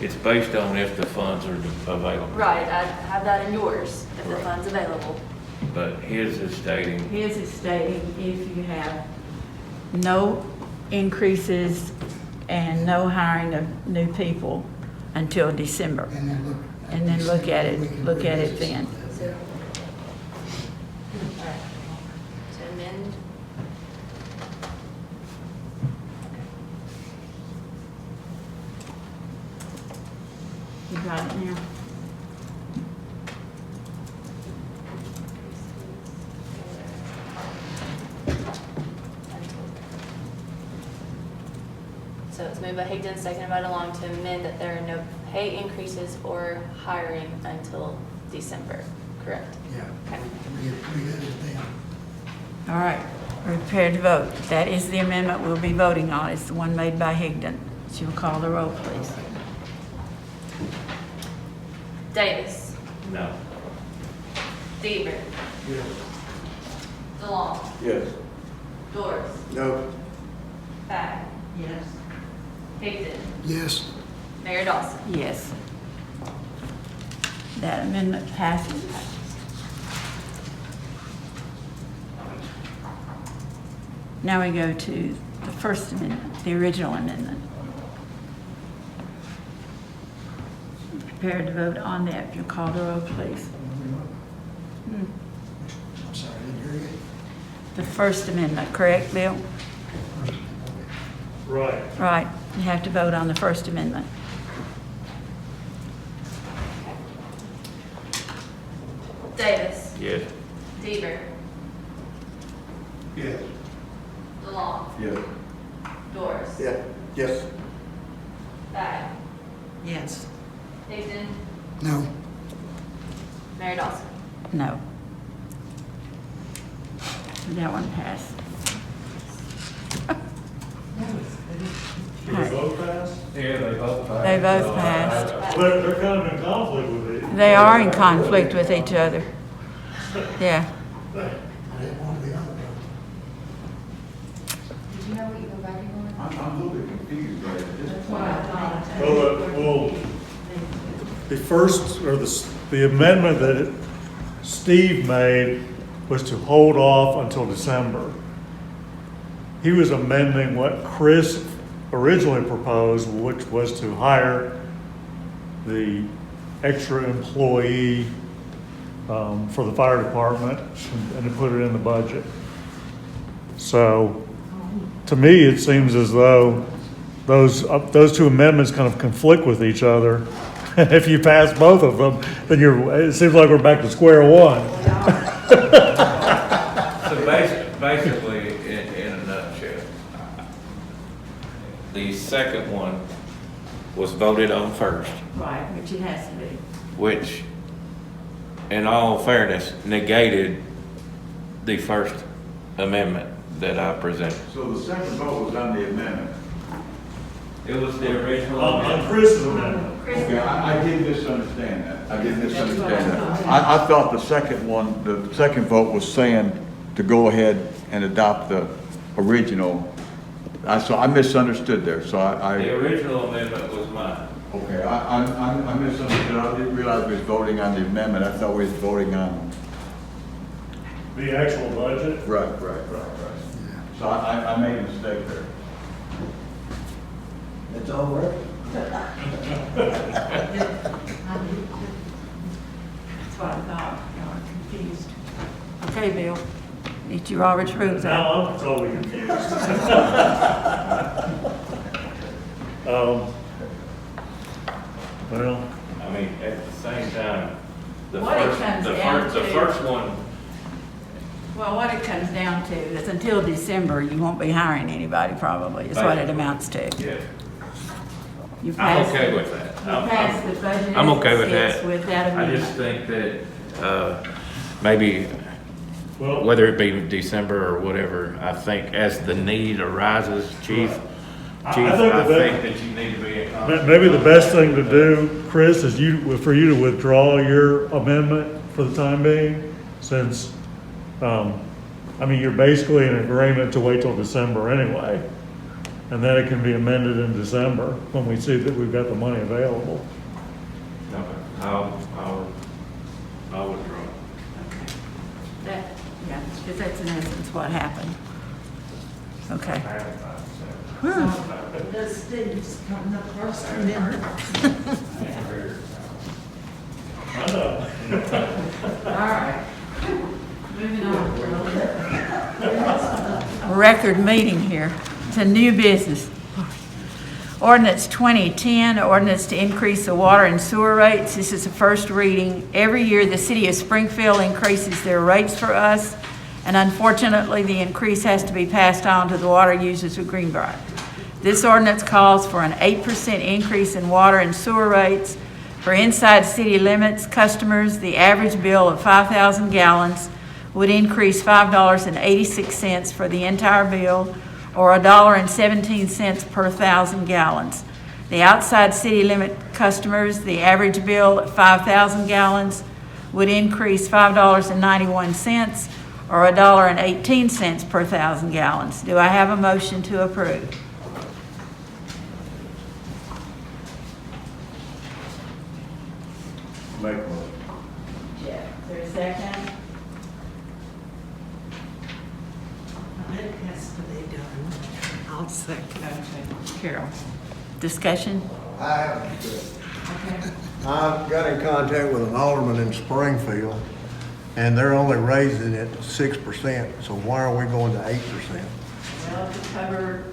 It's based on if the funds are available. Right, I have that in yours, if the fund's available. But his is stating, his is stating if you have no increases and no hiring of new people until December. And then look at it then. To amend, You got it now? so it's moved by Higdon, seconded by DeLong, to amend that there are no pay increases or hiring until December, correct? Yeah. Okay. Revisit them. All right, we're prepared to vote. That is the amendment we'll be voting on. It's the one made by Higdon. She will call the roll, please. Davis, no. Deaver, DeLong, Yes. Doris, No. Back, Yes. Higdon, Yes. Mayor Dawson. Yes. That amendment passes. Now we go to the first amendment, the original amendment. Prepared to vote on that. If you'll call the roll, please. I'm sorry, I didn't hear you. The first amendment, correct, Bill? Right. Right. You have to vote on the first amendment. Davis, Yes. Deaver, Yes. DeLong, Yes. Doris. Yeah. Yes. Bag, Yes. Higdon, No. Mayor Dawson. No. That one passed. Did they vote fast? Yeah, they both passed. They both passed. They're kind of in conflict with it. They are in conflict with each other. Yeah. I didn't want to be on Did you know what you go back and I'm a little bit confused right at this point. Well, the first, or the amendment that Steve made was to hold off until December. He was amending what Chris originally proposed, which was to hire the extra employee for the fire department and to put it in the budget. So, to me, it seems as though those two amendments kind of conflict with each other. If you pass both of them, then it seems like we're back to square one. So basically, in a nutshell, the second one was voted on first, Right, which it has to be. which, in all fairness, negated the first amendment that I presented. So the second vote was on the amendment. It was the original On amendment. Chris's amendment. Okay, I did misunderstand that. I did misunderstand that. I thought the second one, the second vote was saying to go ahead and adopt the original. So I misunderstood there, so The I, original amendment was mine. okay, I misunderstood. I didn't realize we was voting on the amendment. I thought we was voting on, The actual budget. right. So I made a mistake there. It's all right. That's what I thought. Y'all are confused. Okay, Bill. Need your Robert's rules out. Now I'm totally confused. Well, I mean, at the same time, the What it first, comes the down first, the to- first one, Well, what it comes down to is until December, you won't be hiring anybody probably, is what it amounts to. yeah, You I'm pass okay the- with that. You pass the budget. I'm okay with as it sits that. With that I just amendment. think that, maybe, well, whether it be December or whatever, I think as the need arises, Chief, I Chief, think I the think that you need to be in contact. maybe the best thing to do, Chris, is for you to withdraw your amendment for the time being, since, I mean, you're basically in agreement to wait till December anyway. And then it can be amended in December when we see that we've got the money available. Okay, I'll withdraw. That, yeah, because that's in essence what happened. Okay. The Steve's coming up first and then. I know. All right. Moving on. Record meeting here. It's a new business. Ordinance 2010, ordinance to increase the water and sewer rates. This is the first reading. Every year, the city of Springfield increases their rates for us, and unfortunately, the increase has to be passed on to the water users of Greenbrier. This ordinance calls for an 8% increase in water and sewer rates. For inside city limits customers, the average bill of 5,000 gallons would increase $5.86 for the entire bill, or $1.17 per 1,000 gallons. The outside city limit customers, the average bill at 5,000 gallons would increase $5.91, or $1.18 per 1,000 gallons. Do I have a motion to approve? has to be done. I'll second. Carol. Discussion? I got in contact with an alderman in Springfield, and they're only raising it 6%, so why are we going to 8%? Well, to cover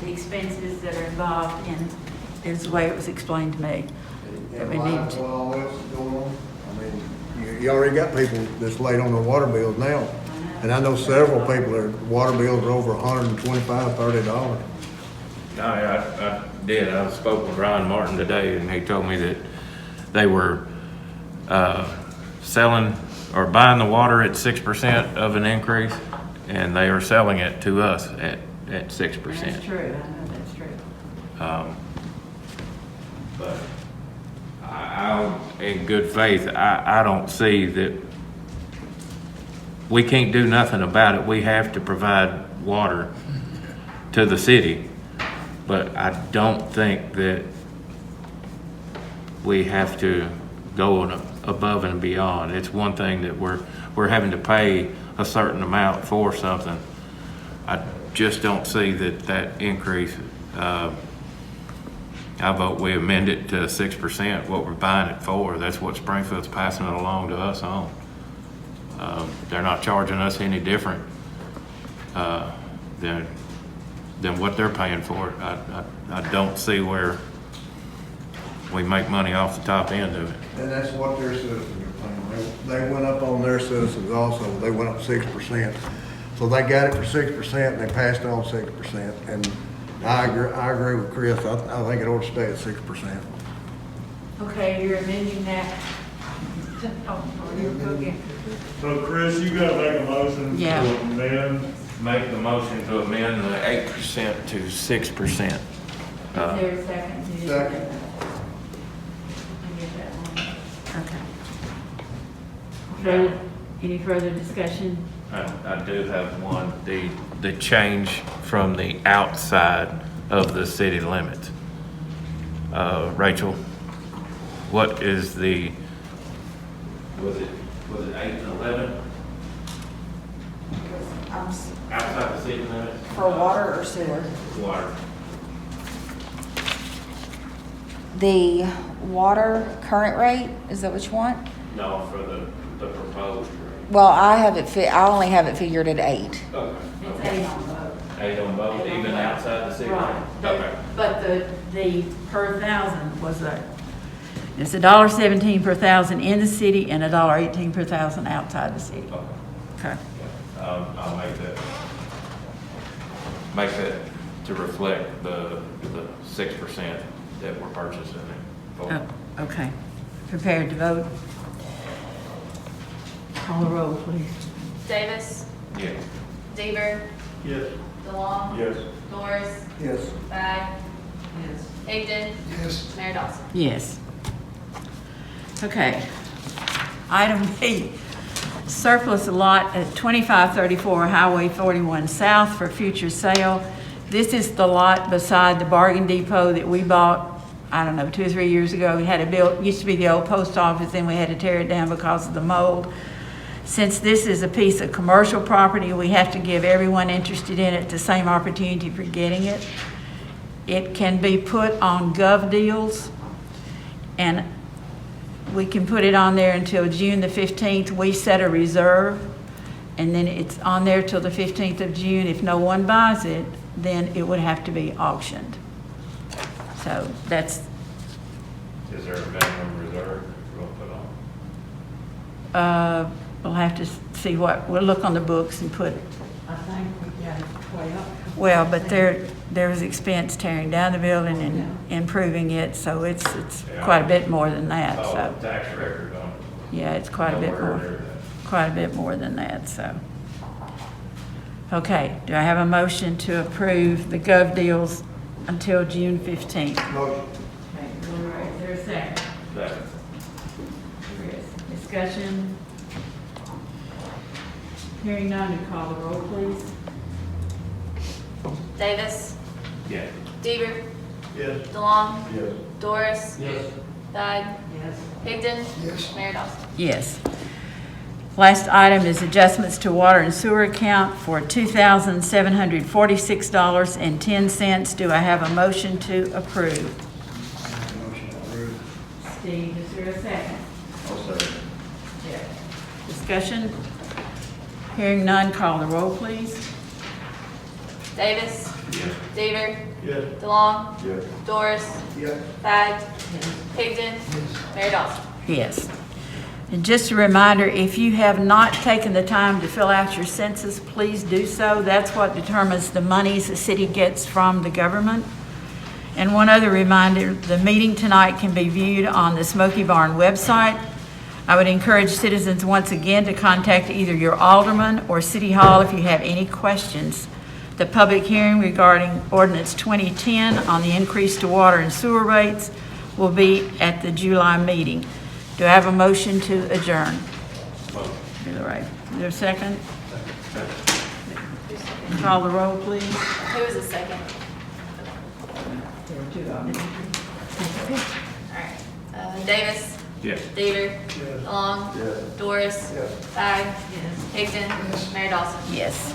the expenses that are involved in, is the way it was explained to me. That we need What all else is going on? I mean, you already got people that's late on their water bills now, and I know several people, their water bills are over $125, $30. No, I did. I spoke with Ryan Martin today, and he told me that they were selling or buying the water at 6% of an increase, and they are selling it to us at 6%. That's true, I know that's true. But in good faith, I don't see that we can't do nothing about it. We have to provide water to the city. But I don't think that we have to go above and beyond. It's one thing that we're having to pay a certain amount for something. I just don't see that increase. I vote we amend it to 6%, what we're buying it for. That's what Springfield's passing it along to us on. They're not charging us any different than what they're paying for it. I don't see where we make money off the top end of it. And that's what their citizens are paying. They went up on their citizens also. They went up 6%. So they got it for 6% and they passed on 6%. And I agree with Chris. I think it ought to stay at 6%. Okay, you're amending that. Oh, you're cooking. So Chris, you gotta make a motion to Yeah. amend. Make the motion to amend the 8% to 6%. Is there a second? to this? Second. I get that one. Okay. Any further discussion? I do have one, the change from the outside of the city limits. Rachel, what is was it 8 and 11? Outside the city limits? For water or sewer? Water. The water current rate, is that what you want? No, for the proposed rate. Well, I only have it figured at 8. Okay. It's 8 on both. 8 on both, Eight on even both. outside the city Right. limits? Okay. But the per thousand was it's $1.17 per thousand in the city and $1.18 per thousand outside the city. Okay. I'll make that to reflect the 6% that we're purchasing it for. Oh, okay. Prepared to vote? Call the roll, please. Davis, Yes. Deaver, Yes. DeLong. Yes. Norris, Yes. Bag, Yes. Higdon, Yes. Mayor Dawson. Yes. Okay. Item B, surplus lot at 2534 Highway 41 South for future sale. This is the lot beside the bargain depot that we bought, I don't know, 2 or 3 years ago. We had it built, used to be the old post office, then we had to tear it down because of the mold. Since this is a piece of commercial property, we have to give everyone interested in it the same opportunity for getting it. It can be put on Gov Deals, and we can put it on there until June the 15th. We set a reserve, and then it's on there till the 15th of June. If no one buys it, then it would have to be auctioned. So that's, Is there a minimum reserve you're gonna put on? we'll have to see we'll look on the books and put, I think we got it 12. well, but there was expense tearing down the building and improving it, so it's quite a bit more than that, Oh, so. the tax record on it. Yeah, it's quite a bit Nowhere more, near that. quite a bit more than that, so. Okay, do I have a motion to approve the Gov Deals until June 15th? Motion. Okay, is there a second? Second. Discussion? Hearing none, to call the roll, please. Davis, Yes. Deaver, Yes. DeLong, Yes. Doris, Yes. Bag, Yes. Higdon, Yes. Mayor Dawson. Yes. Last item is adjustments to water and sewer account for $2,746.10. Do I have a motion to approve? Steve, is there a second? I'll say. Jeff. Discussion? Hearing none, call the roll, please. Davis. Yes. Deaver. Yes. DeLong. Yes. Doris. Yes. Tag. Pigden. Mayor Dawson. Yes. And just a reminder, if you have not taken the time to fill out your census, please do so. That's what determines the monies the city gets from the government. And one other reminder, the meeting tonight can be viewed on the Smoky Barn website. I would encourage citizens once again to contact either your alderman or City Hall if you have any questions. The public hearing regarding Ordinance 2010 on the increase to water and sewer rates will be at the July meeting. Do I have a motion to adjourn? Is there a second? Call the roll, please. Who was the second? Alright. Davis. Yes. Deaver. DeLong. Doris. Tag. Pigden. Mayor Dawson. Yes.